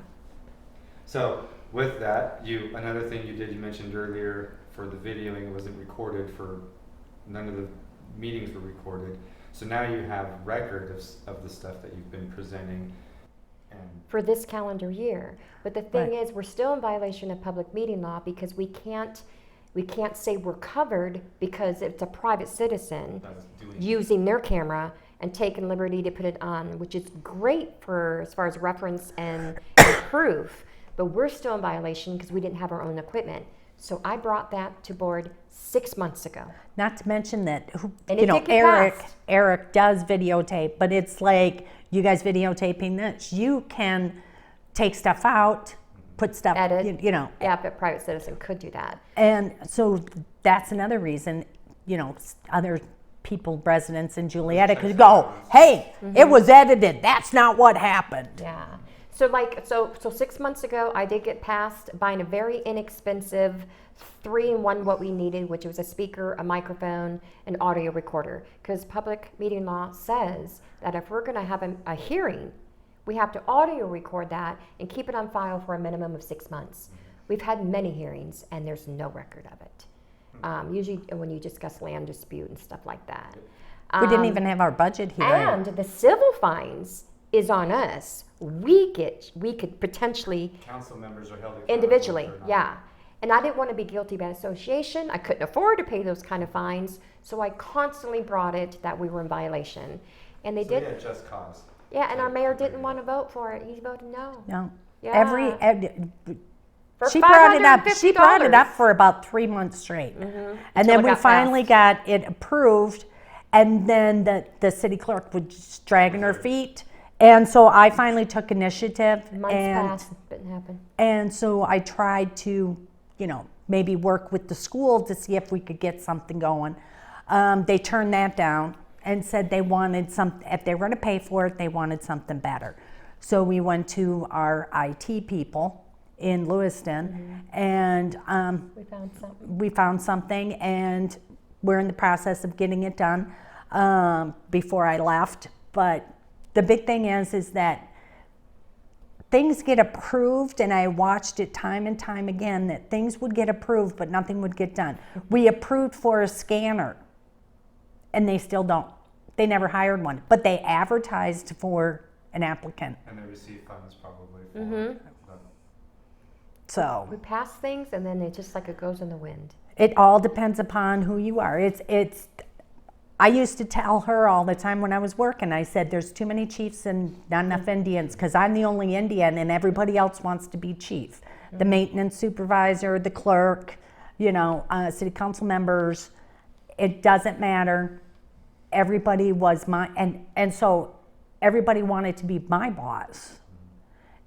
Speaker 1: So with that, another thing you mentioned earlier for the videoing, it wasn't recorded none of the meetings were recorded. So now you have record of the stuff that you've been presenting. And
Speaker 4: For this calendar year. But the thing
Speaker 3: Right.
Speaker 4: is, we're still in violation of public meeting law because we can't say we're covered because it's a private citizen
Speaker 1: that's doing
Speaker 4: using their camera and taking liberty to put it on, which is great for as far as reference and proof. But we're still in violation because we didn't have our own equipment. So I brought that to board 6 months ago.
Speaker 3: Not to mention that,
Speaker 4: And
Speaker 3: you
Speaker 4: it
Speaker 3: know,
Speaker 4: did get passed.
Speaker 3: Eric does videotape, but it's like you guys videotaping this. You can take stuff out, put stuff,
Speaker 4: Edit.
Speaker 3: you know.
Speaker 4: Yeah, but a private citizen could do that.
Speaker 3: And so that's another reason, you know, other people, residents in Julietta could go, hey, it was edited. That's not what happened.
Speaker 4: Yeah. So 6 months ago, I did get past buying a very inexpensive 3-in-1 what we needed, which was a speaker, a microphone, an audio recorder. Because public meeting law says that if we're going to have a hearing, we have to audio record that and keep it on file for a minimum of 6 months. We've had many hearings, and there's no record of it. Usually when you discuss land dispute and stuff like that.
Speaker 3: We didn't even have our budget here.
Speaker 4: And the civil fines is on us. We could potentially
Speaker 1: council members are held accountable
Speaker 4: individually,
Speaker 1: for not-
Speaker 4: yeah. And I didn't want to be guilty by association. I couldn't afford to pay those kind of fines, so I constantly brought it that we were in violation. And they
Speaker 1: So
Speaker 4: did,
Speaker 1: yeah, just cause.
Speaker 4: yeah, and our mayor didn't want to vote for it. He voted no.
Speaker 3: No.
Speaker 4: Yeah. For
Speaker 3: She brought it up. She brought it up
Speaker 4: $550.
Speaker 3: for about 3 months straight, and
Speaker 4: Until
Speaker 3: then
Speaker 4: it
Speaker 3: we
Speaker 4: got
Speaker 3: finally
Speaker 4: passed.
Speaker 3: got it approved. And then the city clerk was just dragging her feet, and so I finally took initiative.
Speaker 4: Months passed, didn't happen.
Speaker 3: And so I tried to, you know, maybe work with the school to see if we could get something going. They turned that down and said they wanted if they were going to pay for it, they wanted something better. So we went to our IT people in Lewiston, and
Speaker 4: We found something.
Speaker 3: we found something, and we're in the process of getting it done before I left. But the big thing is that things get approved, and I watched it time and time again that things would get approved, but nothing would get done. We approved for a scanner, and they still don't. They never hired one, but they advertised for an applicant.
Speaker 1: And they receive funds probably for
Speaker 3: So
Speaker 4: We pass things, and then it just like it goes in the wind.
Speaker 3: it all depends upon who you are. I used to tell her all the time when I was working, I said, there's too many chiefs and not enough Indians, because I'm the only Indian and everybody else wants to be chief. The maintenance supervisor, the clerk, city council members, it doesn't matter. Everybody was and so everybody wanted to be my boss.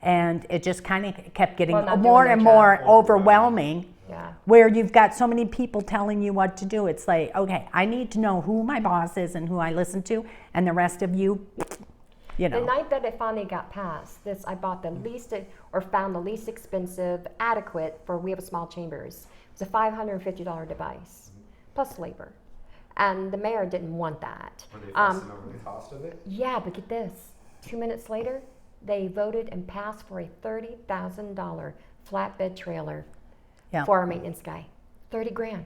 Speaker 3: And it just kind of kept getting
Speaker 4: Well, not
Speaker 3: more
Speaker 4: doing
Speaker 3: and
Speaker 4: their
Speaker 3: more
Speaker 4: job.
Speaker 3: overwhelming.
Speaker 4: Yeah.
Speaker 3: Where you've got so many people telling you what to do. It's like, okay, I need to know who my boss is and who I listen to, and the rest of you,
Speaker 4: The night that it finally got passed, I bought the least, or found the least expensive, adequate for, we have a small chambers. It's a $550 device, plus labor. And the mayor didn't want that.
Speaker 1: Were they fussing over the cost of it?
Speaker 4: Yeah, but get this, 2 minutes later, they voted and passed for a $30,000 flatbed trailer for our maintenance guy. 30 grand.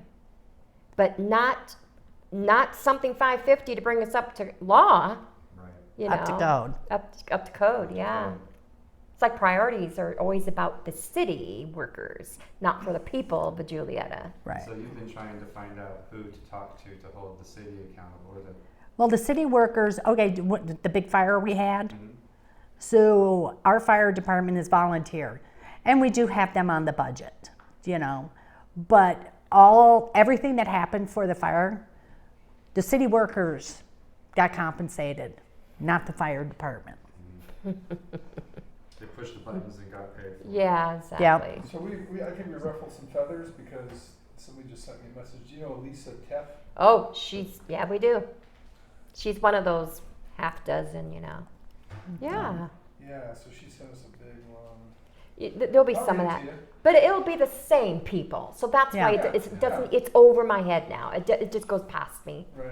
Speaker 4: But not something $550 to bring us up to law.
Speaker 1: Right.
Speaker 3: Up to code.
Speaker 4: Up to code, yeah. It's like priorities are always about the city workers, not for the people of Julietta.
Speaker 3: Right.
Speaker 1: So you've been trying to find out who to talk to hold the city accountable, or
Speaker 3: Well, the city workers, okay, the big fire we had. So our fire department is volunteer, and we do have them on the budget, but everything that happened for the fire, the city workers got compensated, not the fire department.
Speaker 1: they pushed the buttons and got paid for it.
Speaker 4: Yeah, exactly.
Speaker 2: So I think we ruffled some feathers because somebody just sent me a message. Do you know Lisa Teff?
Speaker 4: Oh, we do. She's one of those half dozen, Yeah.
Speaker 2: Yeah, so she sent us a big one.
Speaker 4: There'll be
Speaker 2: I'll
Speaker 4: some of
Speaker 2: read it
Speaker 4: that.
Speaker 2: to you.
Speaker 4: But it'll be the same people. So that's why
Speaker 3: Yeah.
Speaker 4: it doesn't, it's over my head now. It just goes past me.
Speaker 2: Right.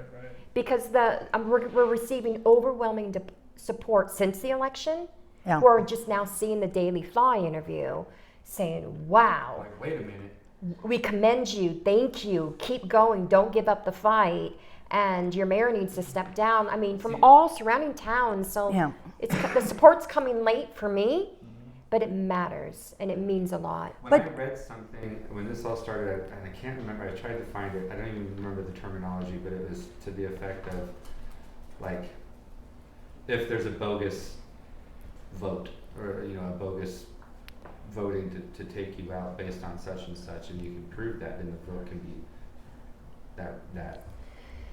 Speaker 4: Because we're receiving overwhelming support since the election.
Speaker 3: Yeah.
Speaker 4: We're just now seeing the Daily Fly interview saying, wow,
Speaker 1: Like, wait a minute.
Speaker 4: we commend you, thank you, keep going, don't give up the fight, and your mayor needs to step down. I mean, from all surrounding towns. So
Speaker 3: Yeah.
Speaker 4: the support's coming late for me, but it matters and it means a lot.
Speaker 1: When
Speaker 3: But-
Speaker 1: I read something, when this all started, and I can't remember, I tried to find it, I don't even remember the terminology, but it was to the effect of, like, if there's a bogus vote, or, a bogus voting to take you out based on such and such, and you can prove that, then the vote can be that.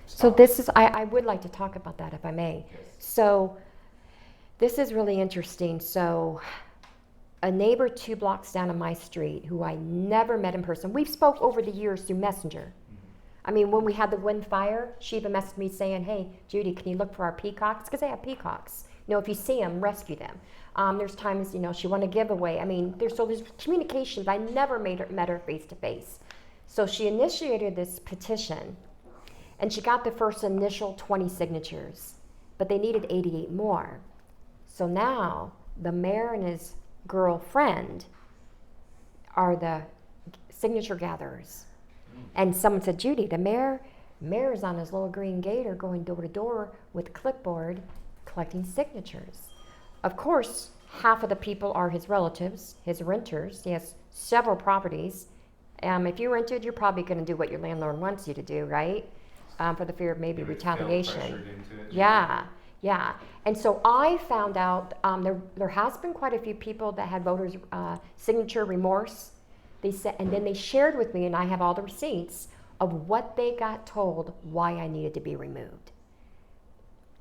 Speaker 4: So this is, I would like to talk about that if I may.
Speaker 1: Yes.
Speaker 4: So this is really interesting. So a neighbor 2 blocks down on my street who I never met in person, we've spoke over the years through Messenger. I mean, when we had the wind fire, she even messaged me saying, hey, Judy, can you look for our peacocks? Because they have peacocks. If you see them, rescue them. There's times, she want to give away. I mean, there's communication, but I never met her face to face. So she initiated this petition, and she got the first initial 20 signatures, but they needed 88 more. So now the mayor and his girlfriend are the signature gatherers. And someone said, Judy, the mayor's on his little green gator going door to door with a clipboard collecting signatures. Of course, half of the people are his relatives, his renters. He has several properties. If you rented, you're probably going to do what your landlord wants you to do, right? For the fear of maybe retaliation. Yeah. And so I found out there has been quite a few people that had voters' signature remorse. They said, and then they shared with me, and I have all the receipts of what they got told why I needed to be removed.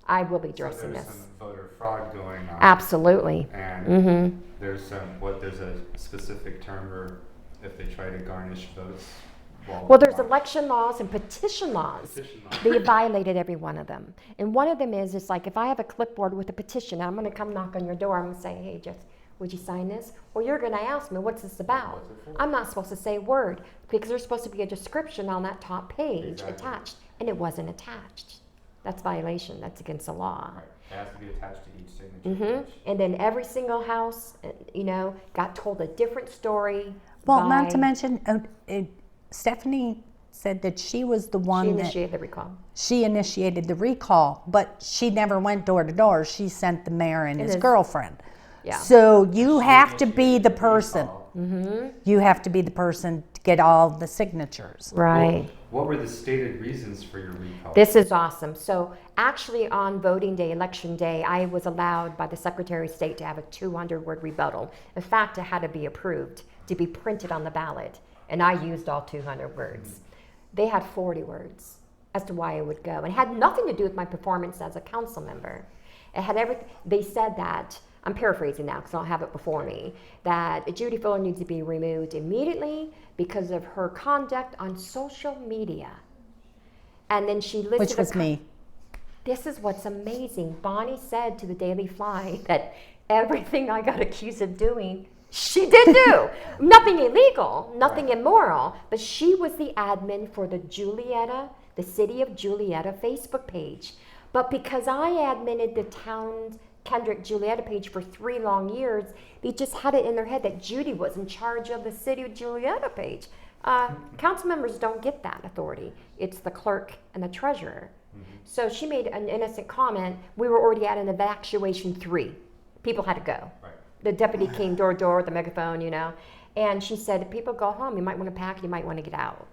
Speaker 4: I will be addressing
Speaker 1: there's
Speaker 4: this.
Speaker 1: some voter fraud going on.
Speaker 4: Absolutely.
Speaker 1: And there's a specific term where if they try to garnish votes.
Speaker 4: Well, there's election laws and petition laws.
Speaker 1: Petition laws.
Speaker 4: They violated every one of them. And one of them is like if I have a clipboard with a petition, I'm going to come knock on your door. I'm going to say, hey, Jess, would you sign this? Well, you're going to ask me, what's this about?
Speaker 1: What's it for?
Speaker 4: I'm not supposed to say a word because there's supposed to be a description on that top page
Speaker 1: Exactly.
Speaker 4: attached, and it wasn't attached. That's violation. That's against the law.
Speaker 1: Right. It has to be attached to each signature.
Speaker 4: And then every single house, got told a different story.
Speaker 3: Well, not to mention, Stephanie said that she was the one
Speaker 4: She
Speaker 3: that
Speaker 4: initiated the recall.
Speaker 3: she initiated the recall, but she never went door to door. She sent the mayor and his
Speaker 4: his-
Speaker 3: girlfriend.
Speaker 4: Yeah.
Speaker 3: So you
Speaker 1: She
Speaker 3: have to be
Speaker 1: initiated
Speaker 3: the
Speaker 1: the
Speaker 3: person.
Speaker 1: recall.
Speaker 3: You have to be the person to get all the signatures.
Speaker 4: Right.
Speaker 1: What were the stated reasons for your recall?
Speaker 4: This is awesome. So actually on voting day, election day, I was allowed by the Secretary of State to have a 200-word rebuttal. In fact, it had to be approved to be printed on the ballot, and I used all 200 words. They had 40 words as to why I would go. And it had nothing to do with my performance as a council member. It had everything. They said that, I'm paraphrasing now because I don't have it before me, that Judy Fuller needs to be removed immediately because of her conduct on social media. And then she listed
Speaker 3: Which was me.
Speaker 4: This is what's amazing. Bonnie said to the Daily Fly that everything I got accused of doing, she did do. Nothing illegal, nothing immoral, but she was the admin for the City of Julietta Facebook page. But because I admitted the town Kendrick Julietta page for 3 long years, they just had it in their head that Judy was in charge of the City of Julietta page. Council members don't get that authority. It's the clerk and the treasurer. So she made an innocent comment. We were already at an evacuation 3. People had to go.
Speaker 1: Right.
Speaker 4: The deputy came door to door with the megaphone, and she said, if people go home, you might want to pack, you might want to get out.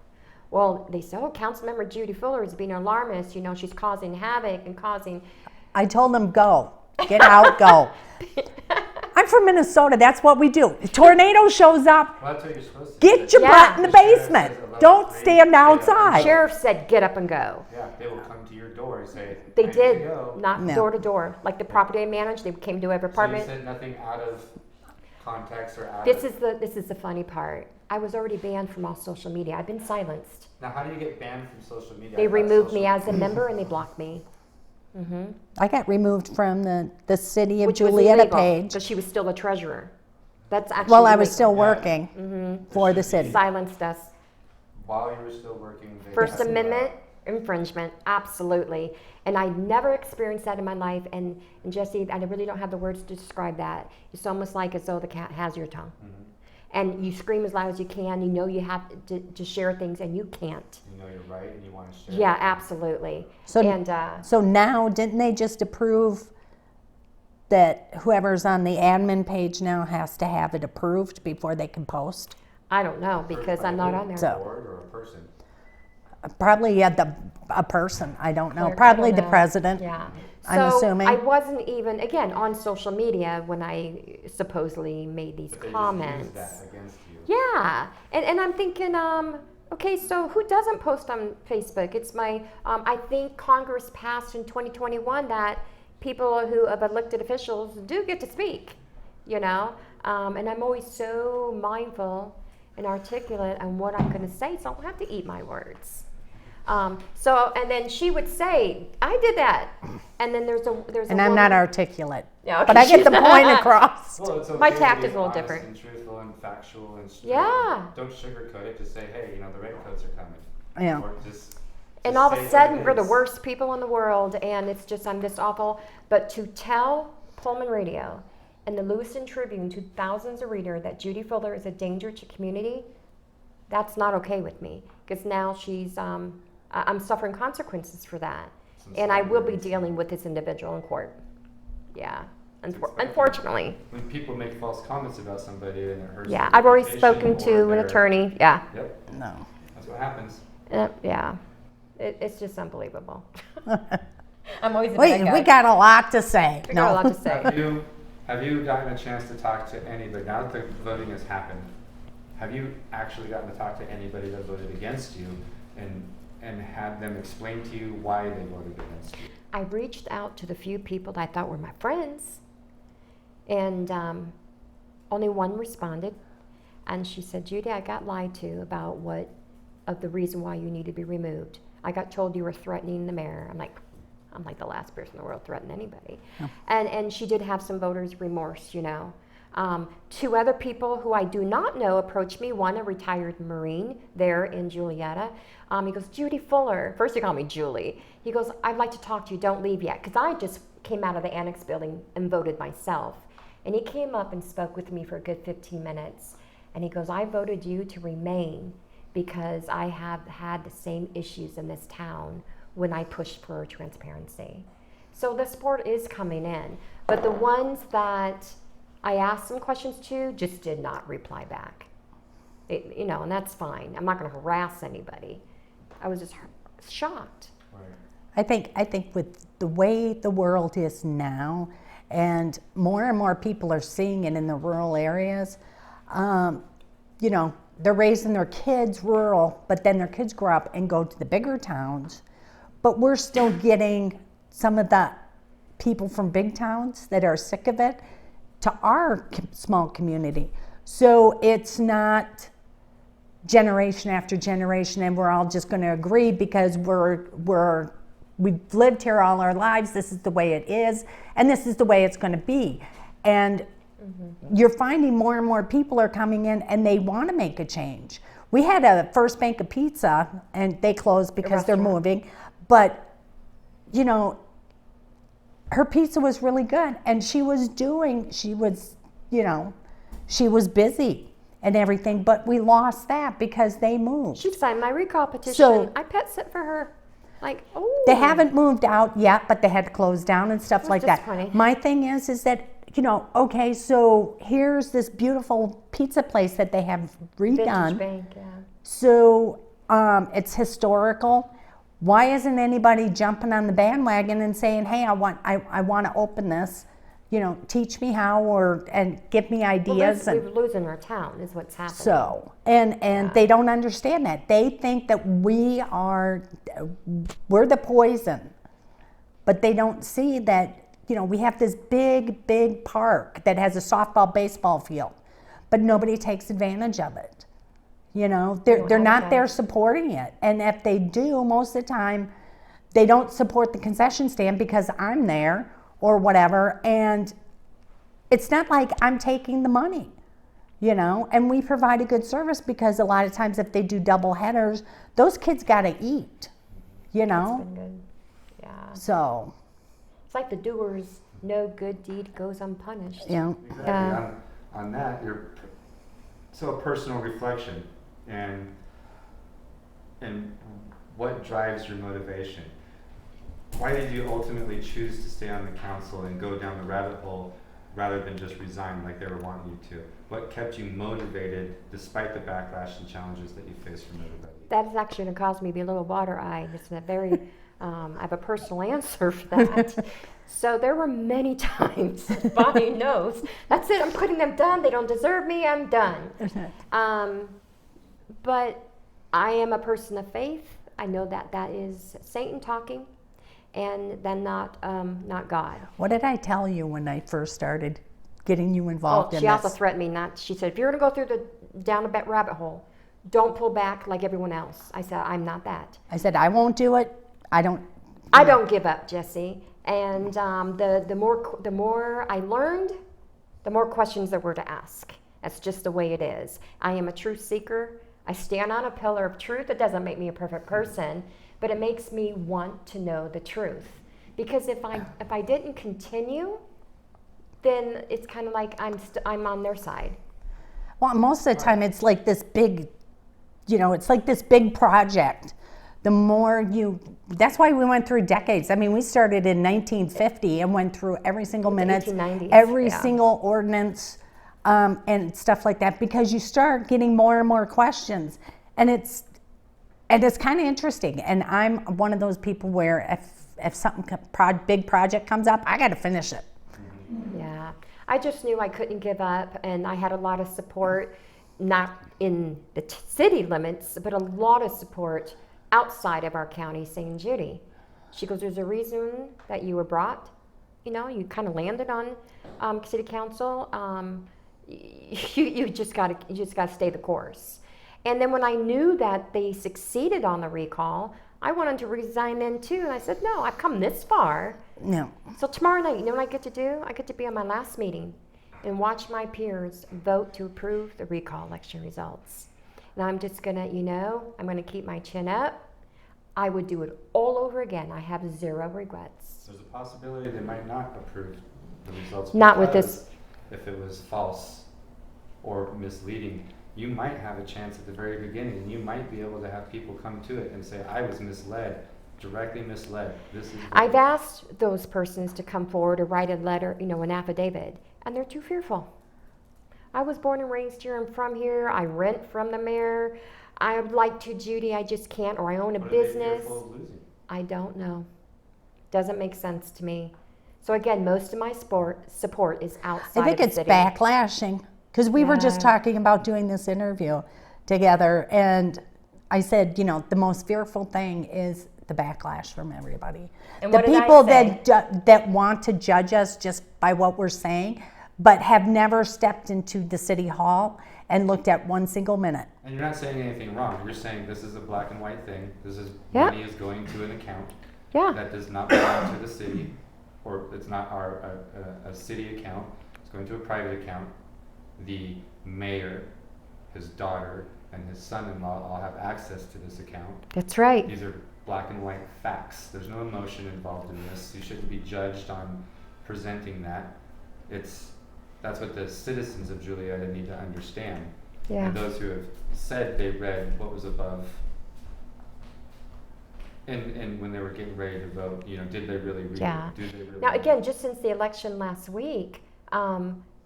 Speaker 4: Well, they said, Councilmember Judy Fuller is being an alarmist, she's causing havoc and causing...
Speaker 3: I told them, go. Get out, go. I'm from Minnesota. That's what we do. A tornado shows up.
Speaker 1: Well, that's what you're supposed to
Speaker 3: Get
Speaker 1: do.
Speaker 3: your butt in the basement. Don't stand outside.
Speaker 4: Sheriff said, get up and go.
Speaker 1: Yeah, they will come to your door and say,
Speaker 4: They
Speaker 1: "I need
Speaker 4: did,
Speaker 1: to go."
Speaker 4: knock
Speaker 3: No.
Speaker 4: door to door. Like the property I managed, they came to every
Speaker 1: So you
Speaker 4: apartment.
Speaker 1: said nothing out of context or out
Speaker 4: This
Speaker 1: of...
Speaker 4: is the funny part. I was already banned from all social media. I've been silenced.
Speaker 1: Now, how do you get banned from social media?
Speaker 4: They
Speaker 1: I thought
Speaker 4: removed me
Speaker 1: social-
Speaker 4: as a member and they blocked me.
Speaker 3: I got removed from the City of
Speaker 4: Which was
Speaker 3: Julietta
Speaker 4: illegal,
Speaker 3: page.
Speaker 4: because she was still the treasurer. That's actually
Speaker 3: Well, I was
Speaker 4: illegal.
Speaker 3: still
Speaker 1: Yeah.
Speaker 3: working for the city.
Speaker 4: Silenced us.
Speaker 1: While you were still working... they
Speaker 4: First
Speaker 1: got you
Speaker 4: Amendment
Speaker 1: out.
Speaker 4: infringement, absolutely. And I never experienced that in my life. And Jesse, I really don't have the words to describe that. It's almost like as though the cat has your tongue. And you scream as loud as you can. You know you have to share things, and you can't.
Speaker 1: You know you're right and you want to share.
Speaker 4: Yeah,
Speaker 1: it.
Speaker 4: absolutely.
Speaker 3: So,
Speaker 4: And
Speaker 3: so now, didn't they just approve that whoever's on the admin page now has to have it approved before they can post?
Speaker 4: I don't know, because I'm not on there.
Speaker 3: So-
Speaker 1: Board or a person?
Speaker 3: Probably a person, I don't know.
Speaker 4: Clerk, I
Speaker 3: Probably
Speaker 4: don't
Speaker 3: the
Speaker 4: know.
Speaker 3: president.
Speaker 4: Yeah.
Speaker 3: I'm
Speaker 4: So
Speaker 3: assuming.
Speaker 4: I wasn't even, again, on social media when I supposedly made these
Speaker 1: But they
Speaker 4: comments.
Speaker 1: just used that against you.
Speaker 4: Yeah, and I'm thinking, okay, so who doesn't post on Facebook? It's my, I think Congress passed in 2021 that people who of elected officials do get to speak, and I'm always so mindful and articulate on what I'm going to say, so I don't have to eat my words. And then she would say, I did that. And then there's a
Speaker 3: And I'm not
Speaker 4: woman-
Speaker 3: articulate.
Speaker 4: Yeah, okay,
Speaker 3: But I get the
Speaker 4: she's-
Speaker 3: point across.
Speaker 1: Well, it's okay
Speaker 4: My
Speaker 1: to
Speaker 4: tact
Speaker 1: be
Speaker 4: is a little
Speaker 1: honest
Speaker 4: different.
Speaker 1: And truthful and factual and straight.
Speaker 4: Yeah.
Speaker 1: Don't sugarcoat it. Just say, hey, the redcoats are coming.
Speaker 3: Yeah.
Speaker 1: Or just
Speaker 4: And all of
Speaker 1: say
Speaker 4: a
Speaker 1: what
Speaker 4: sudden,
Speaker 1: it
Speaker 4: we're the
Speaker 1: is.
Speaker 4: worst people in the world, and it's just, I'm this awful. But to tell Pullman Radio and the Lewiston Tribune to thousands of readers that Judy Fuller is a danger to community, that's not okay with me. Because now I'm suffering consequences for that.
Speaker 1: Some
Speaker 4: And I will be
Speaker 1: slandering.
Speaker 4: dealing with this individual in court. Yeah,
Speaker 1: Expected.
Speaker 4: unfortunately.
Speaker 1: When people make false comments about somebody and it hurts
Speaker 4: Yeah,
Speaker 1: their
Speaker 4: I've already
Speaker 1: reputation
Speaker 4: spoken to
Speaker 1: or
Speaker 4: an
Speaker 1: their-
Speaker 4: attorney. Yeah,
Speaker 1: Yep,
Speaker 3: No.
Speaker 1: that's what happens.
Speaker 4: yeah. It's just unbelievable. I'm always a bad guy.
Speaker 3: We got a lot to say.
Speaker 4: We got a
Speaker 3: No.
Speaker 4: lot to say.
Speaker 1: Have you gotten a chance to talk to anybody, now that the voting has happened, have you actually gotten to talk to anybody that voted against you and had them explain to you why they voted against you?
Speaker 4: I reached out to the few people that I thought were my friends, and only one responded. And she said, Judy, I got lied to about the reason why you need to be removed. I got told you were threatening the mayor. I'm like the last person in the world to threaten anybody.
Speaker 3: Oh.
Speaker 4: And she did have some voter's remorse, 2 other people who I do not know approached me. One, a retired Marine there in Julietta. He goes, Judy Fuller. First he called me Julie. He goes, I'd like to talk to you. Don't leave yet. Because I just came out of the annex building and voted myself. And he came up and spoke with me for a good 15 minutes. And he goes, I voted you to remain because I have had the same issues in this town when I pushed for transparency. So the support is coming in. But the ones that I asked some questions too, just did not reply back. And that's fine. I'm not going to harass anybody. I was just shocked.
Speaker 3: I think with the way the world is now, and more people are seeing it in the rural areas, they're raising their kids rural, but then their kids grow up and go to the bigger towns. But we're still getting some of the people from big towns that are sick of it to our small community. So it's not generation after generation and we're all just going to agree because we've lived here all our lives, this is the way it is, and this is the way it's going to be. And you're finding more and more people are coming in and they want to make a change. We had a First Bank of Pizza and they closed because they're moving, but her pizza was really good and she was busy and everything, but we lost that because they moved.
Speaker 4: She signed my recall petition.
Speaker 3: So-
Speaker 4: I pet sit for her.
Speaker 3: They haven't moved out yet, but they had to close down and stuff like that.
Speaker 4: disappointing.
Speaker 3: My thing is that, okay, so here's this beautiful pizza place that they have redone.
Speaker 4: Vintage Bank, yeah.
Speaker 3: So it's historical. Why isn't anybody jumping on the bandwagon and saying, hey, I want to open this, teach me how and give me ideas.
Speaker 4: We're losing our town is what's happening.
Speaker 3: So, and they don't understand that. They think that we're the poison, but they don't see that, we have this big park that has a softball, baseball field, but nobody takes advantage of it. They're not there supporting it. And if they do, most of the time, they don't support the concession stand because I'm there or whatever. And it's not like I'm taking the money, and we provide a good service because a lot of times if they do double headers, those kids got to eat,
Speaker 4: It's been good. Yeah.
Speaker 3: So,
Speaker 4: It's like the doer's no good deed goes unpunished.
Speaker 1: Exactly. On that, a personal reflection and what drives your motivation. Why did you ultimately choose to stay on the council and go down the rabbit hole rather than just resign like they were wanting you to? What kept you motivated despite the backlash and challenges that you faced from everybody?
Speaker 4: That is actually going to cause me to be a little water-eyed. It's a very, I have a personal answer for that. So there were many times, Bonnie knows, that's it, I'm putting them done, they don't deserve me, I'm done. But I am a person of faith. I know that is Satan talking, and then not God.
Speaker 3: what did I tell you when I first started getting you involved in
Speaker 4: She
Speaker 3: this?
Speaker 4: also threatened me she said, if you're going to go through down a rabbit hole, don't pull back like everyone else. I said, I'm not that.
Speaker 3: I said, I won't do it. I don't
Speaker 4: give up, Jesse. And the more I learned, the more questions there were to ask. That's just the way it is. I am a truth seeker. I stand on a pillar of truth. It doesn't make me a perfect person, but it makes me want to know the truth. Because if I didn't continue, then it's kind of like I'm on their side.
Speaker 3: Well, most of the time it's like this big, it's like this big project. The more that's why we went through decades. I mean, we started in 1950 and went through every single minute,
Speaker 4: 1890s,
Speaker 3: every
Speaker 4: yeah.
Speaker 3: single ordinance, and stuff like that, because you start getting more and more questions, and it's kind of interesting. And I'm one of those people where if something big project comes up, I got to finish it.
Speaker 4: Yeah, I just knew I couldn't give up, and I had a lot of support, not in the city limits, but a lot of support outside of our county saying, Judy, she goes, there's a reason that you were brought, you kind of landed on city council. You just got to stay the course. And then when I knew that they succeeded on the recall, I wanted to resign then too. And I said, no, I've come this far.
Speaker 3: No.
Speaker 4: So tomorrow night, you know what I get to do? I get to be on my last meeting and watch my peers vote to approve the recall election results. And I'm just gonna, I'm gonna keep my chin up. I would do it all over again. I have zero regrets.
Speaker 1: There's a possibility they might not approve the results.
Speaker 4: Not with
Speaker 1: because
Speaker 4: this.
Speaker 1: If it was false or misleading, you might have a chance at the very beginning, and you might be able to have people come to it and say, I was misled, directly misled. This is.
Speaker 4: I've asked those persons to come forward or write a letter, an affidavit, and they're too fearful. I was born and raised here. I'm from here. I rent from the mayor. I would like to, Judy. I just can't. Or I own a
Speaker 1: What are they
Speaker 4: business.
Speaker 1: fearful of losing?
Speaker 4: I don't know. Doesn't make sense to me. So again, most of my support is outside
Speaker 3: I think
Speaker 4: of the
Speaker 3: it's
Speaker 4: city.
Speaker 3: backlashing, because we were just
Speaker 4: Yeah.
Speaker 3: talking about doing this interview together, and I said, you know, the most fearful thing is the backlash from everybody.
Speaker 4: And
Speaker 3: The
Speaker 4: what did I
Speaker 3: people
Speaker 4: say?
Speaker 3: that want to judge us just by what we're saying, but have never stepped into the city hall and looked at one single minute.
Speaker 1: And you're not saying anything wrong. You're saying this is a black and white thing. This is
Speaker 4: Yeah.
Speaker 1: money is going to an account
Speaker 4: Yeah.
Speaker 1: that does not belong to the city, or it's not a city account. It's going to a private account. The mayor, his daughter, and his son-in-law all have access to this account.
Speaker 4: That's right.
Speaker 1: These are black and white facts. There's no emotion involved in this. You shouldn't be judged on presenting that. That's what the citizens of Julietta need to understand.
Speaker 4: Yeah.
Speaker 1: And those who have said they read what was above, and when they were getting ready to vote, you know, did they really read
Speaker 4: Yeah.
Speaker 1: it? Do they really
Speaker 4: Now
Speaker 1: read
Speaker 4: again,
Speaker 1: it?
Speaker 4: just since the election last week,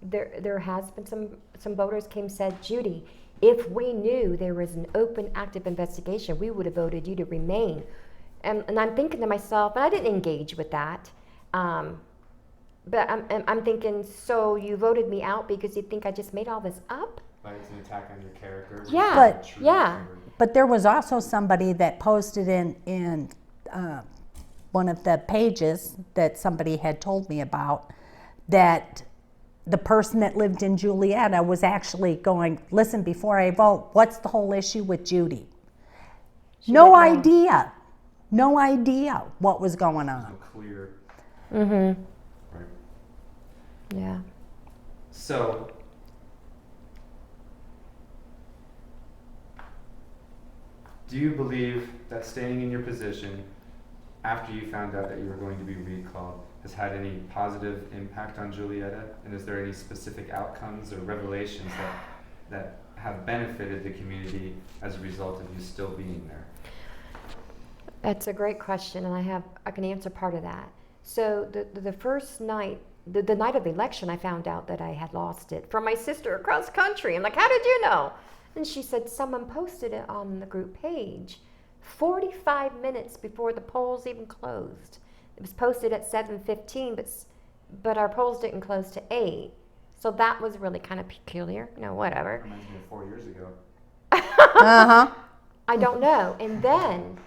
Speaker 4: there has been some voters came said, Judy, if we knew there was an open, active investigation, we would have voted you to remain. And I'm thinking to myself, and I didn't engage with that, but I'm thinking, so you voted me out because you think I just made all this up?
Speaker 1: Like it's an attack on your character.
Speaker 4: Yeah,
Speaker 3: But-
Speaker 1: Truth
Speaker 4: yeah.
Speaker 1: or-
Speaker 3: But there was also somebody that posted in one of the pages that somebody had told me about, that the person that lived in Julietta was actually going, listen, before I vote, what's the whole issue with Judy? No
Speaker 4: didn't know.
Speaker 3: No idea what was going
Speaker 1: No
Speaker 3: on.
Speaker 1: clear.
Speaker 4: Mm-hmm.
Speaker 1: Right.
Speaker 4: Yeah.
Speaker 1: So, do you believe that staying in your position after you found out that you were going to be recalled has had any positive impact on Julietta? And is there any specific outcomes or revelations that have benefited the community as a result of you still being there?
Speaker 4: That's a great question, and I can answer part of that. So the first night, the night of the election, I found out that I had lost it from my sister across country. I'm like, how did you know? And she said someone posted it on the group page 45 minutes before the polls even closed. It was posted at 7:15, but our polls didn't close to 8. So that was really kind of peculiar. No, whatever.
Speaker 1: Reminds me of 4 years ago.
Speaker 3: Uh-huh.
Speaker 4: I don't know. And then,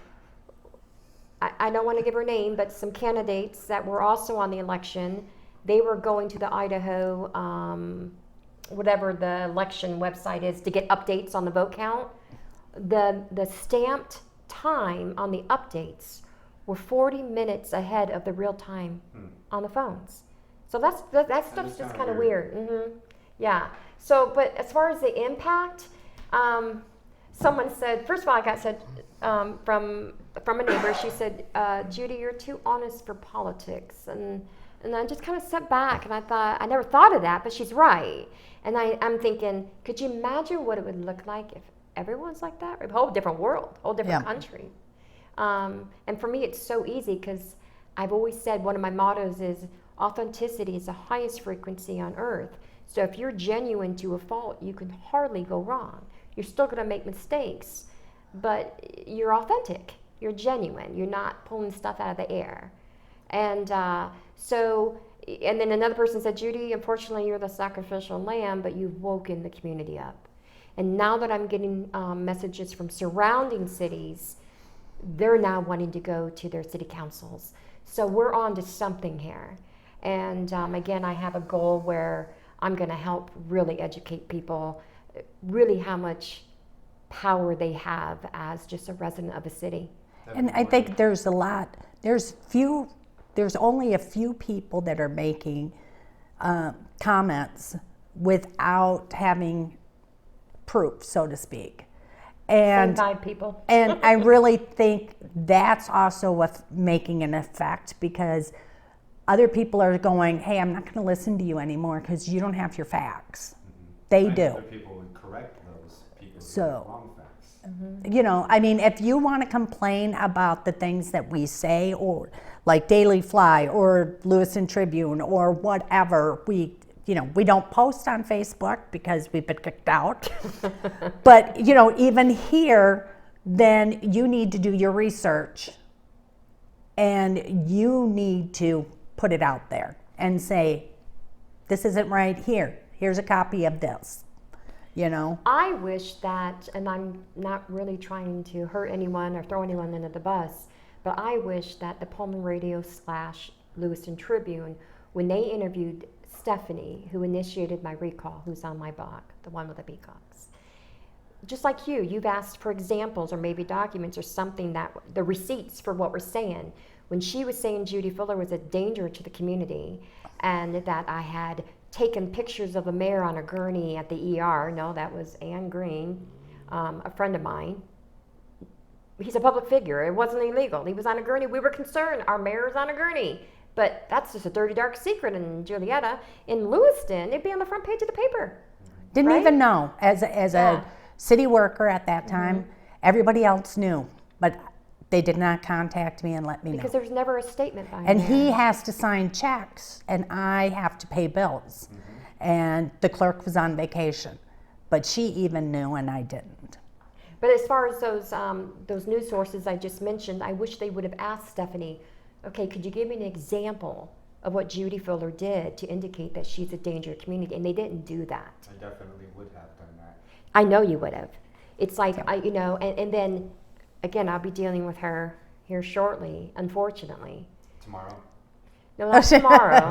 Speaker 4: I don't want to give her name, but some candidates that were also on the election, they were going to the Idaho, whatever the election website is, to get updates on the vote count. The stamped time on the updates were 40 minutes ahead of the real time on the phones. So that stuff's
Speaker 1: is
Speaker 4: just
Speaker 1: kinda
Speaker 4: kind of weird. Yeah. So, but as far as the impact, someone said, first of all, I got said from a neighbor, she said, Judy, you're too honest for politics. And I just kind of sat back and I thought, I never thought of that, but she's right. And I'm thinking, could you imagine what it would look like if everyone's like that? A whole different world, whole different
Speaker 3: Yeah.
Speaker 4: country. And for me, it's so easy because I've always said one of my mottos is authenticity is the highest frequency on earth. So if you're genuine to a fault, you can hardly go wrong. You're still going to make mistakes, but you're authentic. You're genuine. You're not pulling stuff out of the air. And and then another person said, Judy, unfortunately, you're the sacrificial lamb, but you've woken the community up. And now that I'm getting messages from surrounding cities, they're now wanting to go to their city councils. So we're on to something here. And again, I have a goal where I'm going to help really educate people, really how much power they have as just a resident of a city.
Speaker 3: And I think there's only a few people that are making comments without having proof, so to speak. And
Speaker 4: Same 5 people.
Speaker 3: and I really think that's also making an effect, because other people are going, hey, I'm not going to listen to you anymore because you don't have your facts. They
Speaker 1: And
Speaker 3: do.
Speaker 1: other people would correct those people who
Speaker 3: So-
Speaker 1: have wrong facts.
Speaker 3: You know, I mean, if you want to complain about the things that we say, or like Daily Fly or Lewiston Tribune or whatever we we don't post on Facebook because we've been kicked out. But, even here, then you need to do your research and you need to put it out there and say, this isn't right here. Here's a copy of this,
Speaker 4: I wish that, and I'm not really trying to hurt anyone or throw anyone under the bus, but I wish that the Pullman Radio / Lewiston Tribune, when they interviewed Stephanie, who initiated my recall, who's on my blog, the one with the peacocks, just like you've asked for examples or maybe documents or something, that the receipts for what we're saying. When she was saying Judy Fuller was a danger to the community and that I had taken pictures of the mayor on a gurney at the ER, no, that was Ann Green, a friend of mine. He's a public figure. It wasn't illegal. He was on a gurney. We were concerned. Our mayor's on a gurney. But that's just a dirty, dark secret in Julietta. In Lewiston, it'd be on the front page of the paper.
Speaker 3: Didn't
Speaker 4: right?
Speaker 3: even know. As a city worker at that time, everybody else knew. But they did not contact me and let me know.
Speaker 4: Because there's never a statement by him.
Speaker 3: And he has to sign checks, and I have to pay bills. And the clerk was on vacation. But she even knew, and I didn't.
Speaker 4: But as far as those news sources I just mentioned, I wish they would have asked Stephanie, okay, could you give me an example of what Judy Fuller did to indicate that she's a danger to the community? And they didn't do that.
Speaker 1: I definitely would have done that.
Speaker 4: I know you would have. It's like, and then, again, I'll be dealing with her here shortly, unfortunately.
Speaker 1: Tomorrow?
Speaker 4: No, not tomorrow.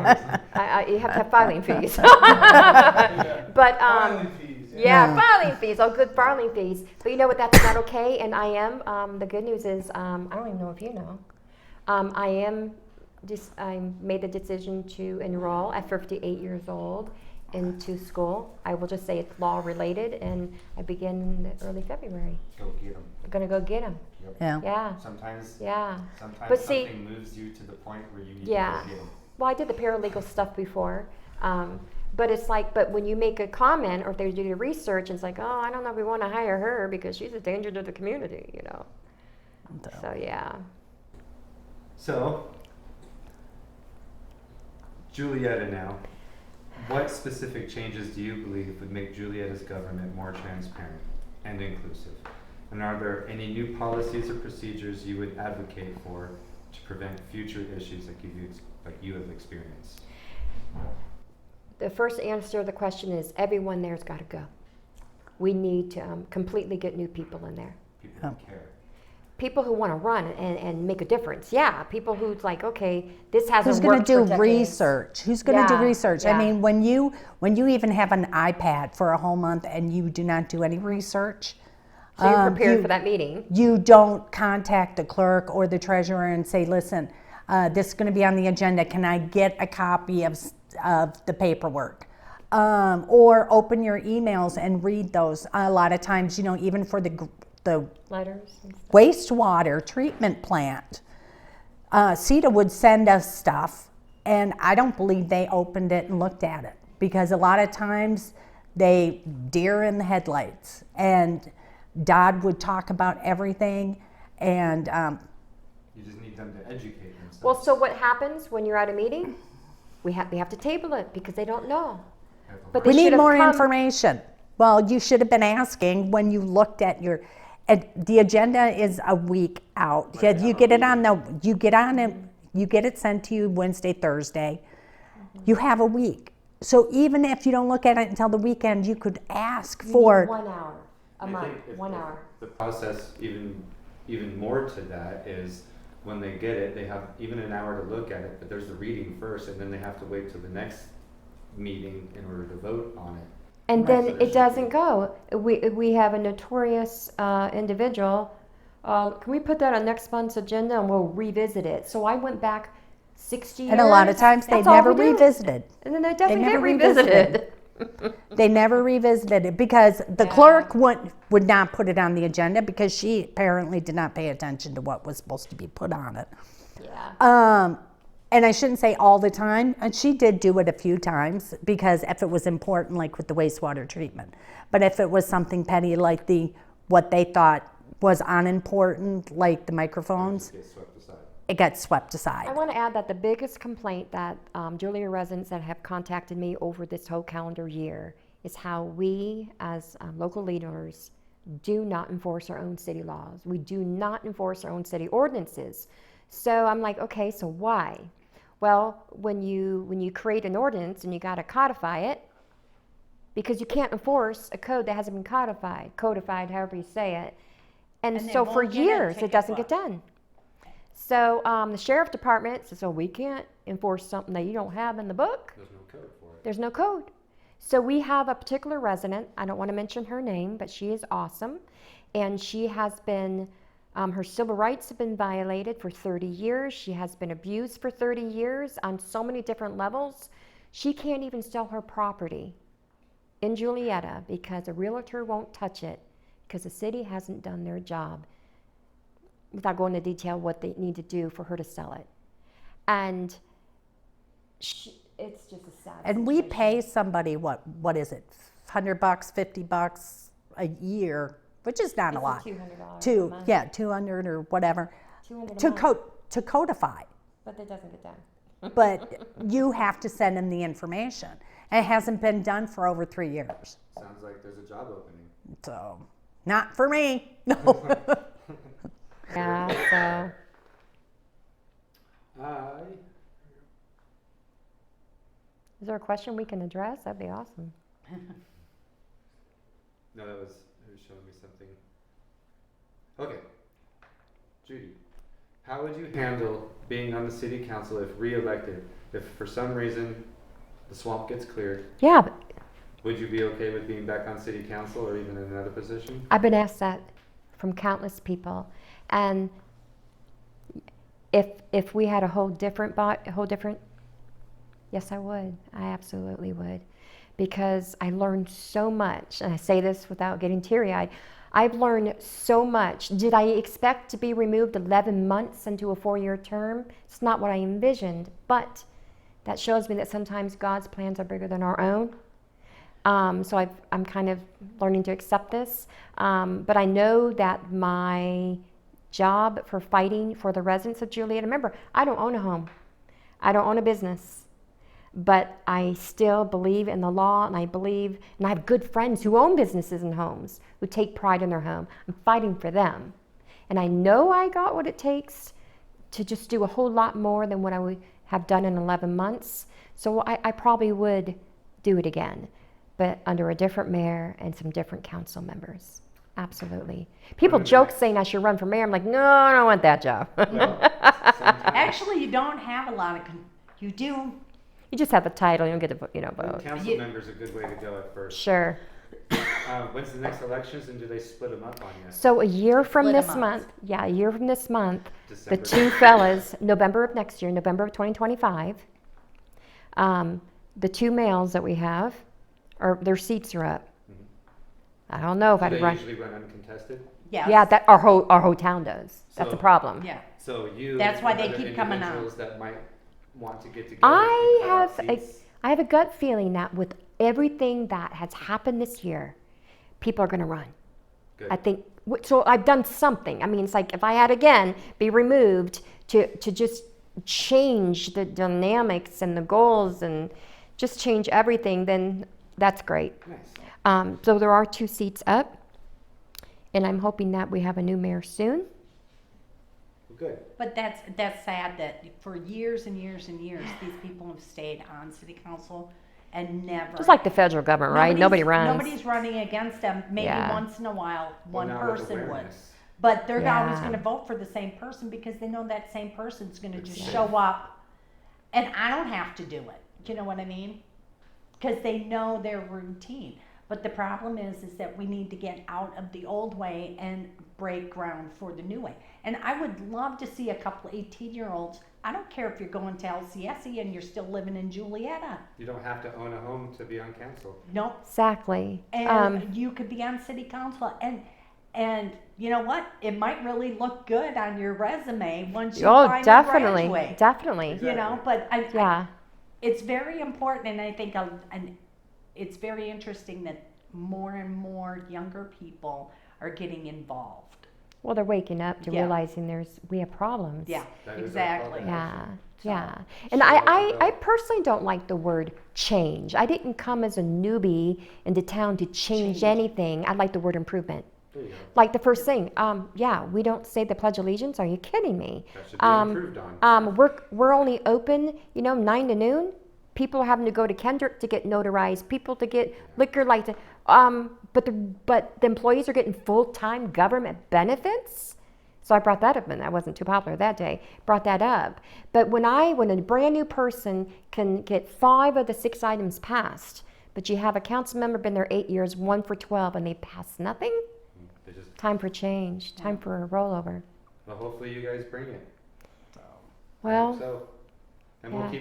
Speaker 4: You have to have filing fees. But,
Speaker 2: Filing fees,
Speaker 4: yeah, filing fees. Oh, good filing fees. But you know what? That's not okay. And I am. The good news is, I don't even know if you know. I made the decision to enroll at 58 years old into school. I will just say it's law related, and I begin in early February.
Speaker 1: Go get them.
Speaker 4: I'm gonna go get them.
Speaker 1: Yep.
Speaker 3: Yeah.
Speaker 4: Yeah.
Speaker 1: Sometimes
Speaker 4: But see-
Speaker 1: something moves you to the point where you need
Speaker 4: Yeah.
Speaker 1: to go get them.
Speaker 4: Well, I did the paralegal stuff before. But it's like, but when you make a comment or if they do the research, it's like, oh, I don't know if we want to hire her because she's a danger to the community, So, yeah.
Speaker 1: So, Julietta now. What specific changes do you believe would make Julietta's government more transparent and inclusive? And are there any new policies or procedures you would advocate for to prevent future issues like you have experienced?
Speaker 4: The first answer to the question is everyone there's got to go. We need to completely get new people in there.
Speaker 1: People who care.
Speaker 4: People who want to run and make a difference. Yeah, people who's like, okay, this hasn't
Speaker 3: Who's going
Speaker 4: worked
Speaker 3: to do
Speaker 4: for decades.
Speaker 3: research? Who's going to do
Speaker 4: Yeah,
Speaker 3: research?
Speaker 4: yeah.
Speaker 3: I mean, when you even have an iPad for a whole month and you do not do any research,
Speaker 4: So you're prepared for that meeting.
Speaker 3: you don't contact the clerk or the treasurer and say, listen, this is going to be on the agenda. Can I get a copy of the paperwork? Or open your emails and read those. A lot of times, even for the
Speaker 4: Letters and stuff.
Speaker 3: wastewater treatment plant, CETA would send us stuff, and I don't believe they opened it and looked at it, because a lot of times they deer in the headlights, and Dodd would talk about everything, and
Speaker 1: You just need them to educate themselves.
Speaker 4: Well, so what happens when you're at a meeting? We have to table it because they don't know. But
Speaker 3: we
Speaker 4: they
Speaker 3: need
Speaker 4: should have
Speaker 3: more
Speaker 4: come-
Speaker 3: information. Well, you should have been asking when you looked at the agenda is a week out.
Speaker 1: Right,
Speaker 3: You get it you get it sent to you Wednesday, Thursday. You have a week. So even if you don't look at it until the weekend, you could ask
Speaker 4: You need
Speaker 3: for
Speaker 4: 1 hour a
Speaker 1: I
Speaker 4: month,
Speaker 1: think if
Speaker 4: 1 hour.
Speaker 1: The process, even more to that, is when they get it, they have even an hour to look at it, but there's the reading first, and then they have to wait till the next meeting in order to vote on it.
Speaker 4: And
Speaker 1: Right,
Speaker 4: then
Speaker 1: so there
Speaker 4: it
Speaker 1: should
Speaker 4: doesn't
Speaker 1: be-
Speaker 4: go. We have a notorious individual. Can we put that on next month's agenda and we'll revisit it? So I went back 60 years.
Speaker 3: and a lot of times they
Speaker 4: That's all
Speaker 3: never
Speaker 4: we do.
Speaker 3: revisited.
Speaker 4: And then it doesn't
Speaker 3: never
Speaker 4: get revisited.
Speaker 3: They never revisited it because the clerk would not put it on the agenda because she apparently did not pay attention to what was supposed to be put on it.
Speaker 4: Yeah.
Speaker 3: And I shouldn't say all the time, and she did do it a few times because if it was important, like with the wastewater treatment. But if it was something petty, like what they thought was unimportant, like the microphones,
Speaker 1: Get swept aside.
Speaker 3: it gets swept aside.
Speaker 4: I want to add that the biggest complaint that Julia residents that have contacted me over this whole calendar year is how we as local leaders do not enforce our own city laws. We do not enforce our own city ordinances. So I'm like, okay, so why? Well, when you create an ordinance and you got to codify it, because you can't enforce a code that hasn't been codified, however you say it. And
Speaker 3: And they
Speaker 4: so for
Speaker 3: won't get a
Speaker 4: years, it
Speaker 3: ticket
Speaker 4: doesn't
Speaker 3: book.
Speaker 4: get done. So the sheriff department says, oh, we can't enforce something that you don't have in the book.
Speaker 1: There's no code for it.
Speaker 4: There's no code. So we have a particular resident, I don't want to mention her name, but she is awesome. And she has been, her civil rights have been violated for 30 years. She has been abused for 30 years on so many different levels. She can't even sell her property in Julietta because a realtor won't touch it because the city hasn't done their job, without going into detail what they need to do for her to sell it. And it's just a sad
Speaker 3: And we
Speaker 4: situation.
Speaker 3: pay somebody, what is it, $100, $50 a year, which is not a
Speaker 4: It's
Speaker 3: lot.
Speaker 4: $200 a month.
Speaker 3: Yeah, 200 or whatever,
Speaker 4: 200 a
Speaker 3: to
Speaker 4: month,
Speaker 3: to codify.
Speaker 4: but that doesn't get done.
Speaker 3: But you have to send them the information. And it hasn't been done for over 3 years.
Speaker 1: Sounds like there's a job opening.
Speaker 3: So, not for me. No.
Speaker 4: Yeah, so is there a question we can address? That'd be awesome.
Speaker 1: No, it was showing me something. Okay, Judy, how would you handle being on the city council if re-elected? If for some reason the swamp gets cleared,
Speaker 4: Yeah, but
Speaker 1: would you be okay with being back on city council or even in another position?
Speaker 4: I've been asked that from countless people, and if we had a whole different, yes, I would. I absolutely would, because I learned so much, and I say this without getting teary-eyed. I've learned so much. Did I expect to be removed 11 months into a 4-year term? It's not what I envisioned, but that shows me that sometimes God's plans are bigger than our own. So I'm kind of learning to accept this. But I know that my job for fighting for the residents of Julietta, remember, I don't own a home. I don't own a business. But I still believe in the law, and I believe, and I have good friends who own businesses and homes, who take pride in their home. I'm fighting for them. And I know I got what it takes to just do a whole lot more than what I would have done in 11 months. So I probably would do it again, but under a different mayor and some different council members. Absolutely. People joke saying I should run for mayor. I'm like, no, I don't want that job.
Speaker 1: Well,
Speaker 3: Actually, you don't have a lot of, you do.
Speaker 4: You just have a title. You don't get to vote.
Speaker 1: council member's a good way to go at first.
Speaker 4: Sure.
Speaker 1: When's the next elections and do they split them up on you?
Speaker 4: So a year from
Speaker 3: Split 'em
Speaker 4: this
Speaker 3: up.
Speaker 4: month, a year from this month,
Speaker 1: December.
Speaker 4: the two fellas, November of next year, November of 2025, the two males that we have, their seats are up. I don't know if
Speaker 1: Do
Speaker 4: I'd
Speaker 1: they
Speaker 4: run.
Speaker 1: usually run uncontested?
Speaker 3: Yes.
Speaker 4: Yeah, that our whole town does. That's the
Speaker 1: So-
Speaker 4: problem.
Speaker 3: Yeah.
Speaker 1: So you
Speaker 3: That's why
Speaker 1: and
Speaker 3: they
Speaker 1: other
Speaker 3: keep coming out.
Speaker 1: individuals that might want to get together
Speaker 4: I
Speaker 1: to cut out
Speaker 4: have
Speaker 1: seats?
Speaker 4: I have a gut feeling that with everything that has happened this year, people are going to run.
Speaker 1: Good.
Speaker 4: I think so. I've done something. I mean, it's like if I had again be removed to just change the dynamics and the goals and just change everything, then that's great.
Speaker 1: Nice.
Speaker 4: So there are 2 seats up, and I'm hoping that we have a new mayor soon.
Speaker 1: Well, good.
Speaker 3: But that's sad that for years and years and years, these people have stayed on city council and never.
Speaker 4: Just like the federal government, right? Nobody runs.
Speaker 3: Nobody's running against them. Maybe
Speaker 4: Yeah.
Speaker 3: once in a while,
Speaker 1: Well,
Speaker 3: one
Speaker 1: now with
Speaker 3: person would.
Speaker 1: awareness.
Speaker 3: But they're always
Speaker 4: Yeah.
Speaker 3: going to vote for the same person because they know that same person's going to just
Speaker 1: Exactly.
Speaker 3: show up, and I don't have to do it. You know what I mean? Because they know their routine. But the problem is that we need to get out of the old way and break ground for the new way. And I would love to see a couple 18-year-olds. I don't care if you're going to LCSE and you're still living in Julietta.
Speaker 1: You don't have to own a home to be on council.
Speaker 3: Nope.
Speaker 4: Exactly.
Speaker 3: And you could be on city council, and you know what? It might really look good on your resume once you
Speaker 4: Oh,
Speaker 3: finally
Speaker 4: definitely,
Speaker 3: graduate.
Speaker 4: definitely.
Speaker 3: You know, but
Speaker 4: Yeah.
Speaker 3: it's very important, and I think and it's very interesting that more and more younger people are getting involved.
Speaker 4: Well, they're waking up to
Speaker 3: Yeah.
Speaker 4: realizing we have problems.
Speaker 3: Yeah,
Speaker 1: That is our
Speaker 3: exactly.
Speaker 1: call to
Speaker 4: Yeah,
Speaker 1: action.
Speaker 4: yeah. And
Speaker 1: Show
Speaker 4: I
Speaker 1: us the
Speaker 4: personally don't like the word change. I didn't come as a newbie into town to change
Speaker 3: Change.
Speaker 4: anything. I like the word improvement.
Speaker 1: There you go.
Speaker 4: Like the first thing, yeah, we don't say the Pledge of Allegiance. Are you kidding me?
Speaker 1: That should be improved on.
Speaker 4: We're only open, 9 to noon. People are having to go to Kendrick to get notarized. People to get liquor license. But the employees are getting full-time government benefits. So I brought that up, and that wasn't too popular that day. Brought that up. But when a brand new person can get 5 of the 6 items passed, but you have a council member been there 8 years, 1 for 12, and they pass nothing.
Speaker 1: They just,
Speaker 4: Time for change. Time for a rollover.
Speaker 1: well, hopefully you guys bring it.
Speaker 4: Well,
Speaker 1: So, and
Speaker 4: yeah.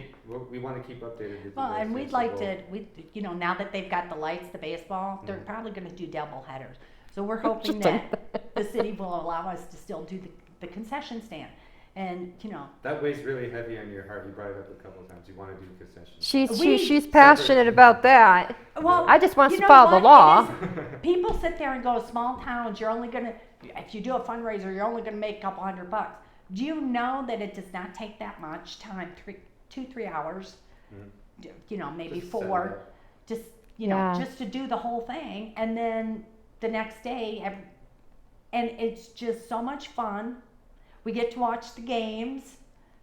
Speaker 1: we want to keep updated with
Speaker 3: Well,
Speaker 1: you guys.
Speaker 3: and we'd
Speaker 1: so
Speaker 3: like
Speaker 1: we'll-
Speaker 3: to, now that they've got the lights, the baseball, they're
Speaker 1: Mhm.
Speaker 3: probably gonna do double headers. So we're hoping that the city will allow us to still do the concession stand. And,
Speaker 1: That weighs really heavy on your heart. You brought it up a couple of times. You want to do concessions.
Speaker 4: she's passionate about that.
Speaker 3: well.
Speaker 4: I just want us
Speaker 3: you
Speaker 4: to
Speaker 3: know
Speaker 4: follow the
Speaker 3: what?
Speaker 4: law.
Speaker 3: People sit there and go, small towns, you're only gonna, if you do a fundraiser, you're only gonna make a couple $100. Do you know that it does not take that much time, 2-3 hours, maybe
Speaker 1: Just set it
Speaker 3: 4,
Speaker 1: up.
Speaker 3: just,
Speaker 4: Yeah.
Speaker 3: just to do the whole thing, and then the next day, and it's just so much fun. We get to watch the games,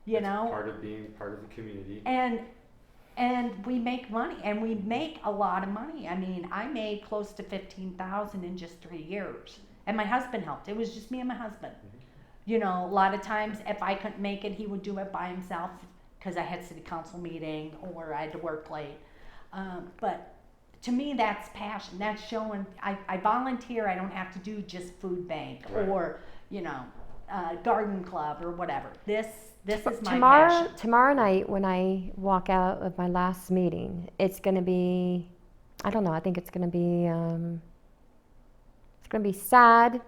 Speaker 1: It's part of being part of the community.
Speaker 3: and we make money, and we make a lot of money. I mean, I made close to $15,000 in just 3 years, and my husband helped. It was just me and my husband. A lot of times, if I couldn't make it, he would do it by himself because I had city council meeting or I had to work late. But to me, that's passion. That's showing I volunteer. I don't have to do just food bank
Speaker 1: Right.
Speaker 3: or garden club or whatever. This is my passion.
Speaker 4: Tomorrow night when I walk out of my last meeting, it's going to be, I don't know, I think it's going to be sad,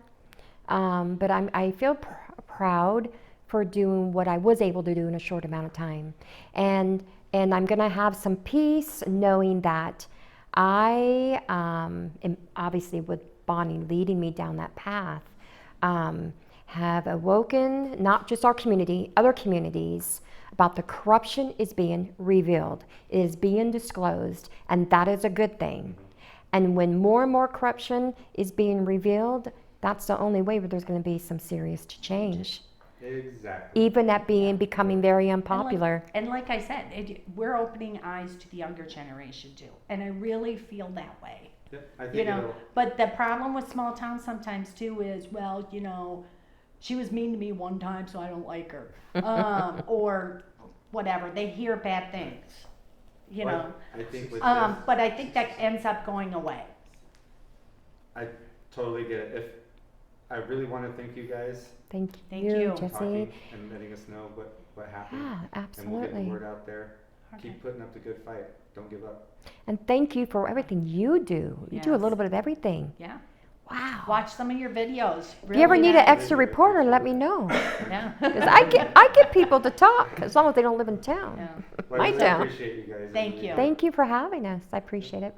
Speaker 4: but I feel proud for doing what I was able to do in a short amount of time. And I'm going to have some peace knowing that I am, obviously with Bonnie leading me down that path, have awoken not just our community, other communities, about the corruption is being revealed, it is being disclosed, and that is a good thing. And when more and more corruption is being revealed, that's the only way where there's going to be some serious change.
Speaker 1: Exactly.
Speaker 4: Even at becoming very unpopular.
Speaker 3: And like I said, we're opening eyes to the younger generation too, and I really feel that way.
Speaker 1: Yep, I think it'll.
Speaker 3: But the problem with small towns sometimes too is, well, she was mean to me one time, so I don't like her, or whatever. They hear bad things,
Speaker 1: Well, I think with
Speaker 3: But I think that ends up going away.
Speaker 1: I totally get it. If I really want to thank you guys
Speaker 4: Thank
Speaker 3: Thank
Speaker 4: you,
Speaker 3: you.
Speaker 1: for
Speaker 4: Jesse.
Speaker 1: talking and letting us know what happened.
Speaker 4: Yeah,
Speaker 1: And we'll get the
Speaker 4: absolutely.
Speaker 1: word out there.
Speaker 3: Okay.
Speaker 1: Keep putting up the good fight. Don't give up.
Speaker 4: And thank you for everything you do. You do a
Speaker 3: Yes.
Speaker 4: little bit of everything.
Speaker 3: Yeah.
Speaker 4: Wow.
Speaker 3: Watch some of your videos.
Speaker 4: If you ever
Speaker 3: Really
Speaker 4: need an
Speaker 3: nice.
Speaker 4: extra reporter, let me know.
Speaker 3: Yeah.
Speaker 4: Because I get people to talk as long as they don't live in town.
Speaker 3: Yeah.
Speaker 1: Well, I
Speaker 4: My
Speaker 1: really
Speaker 4: town.
Speaker 1: appreciate you guys. I
Speaker 3: Thank
Speaker 1: really
Speaker 3: you.
Speaker 1: do.
Speaker 4: Thank you for having us. I appreciate it.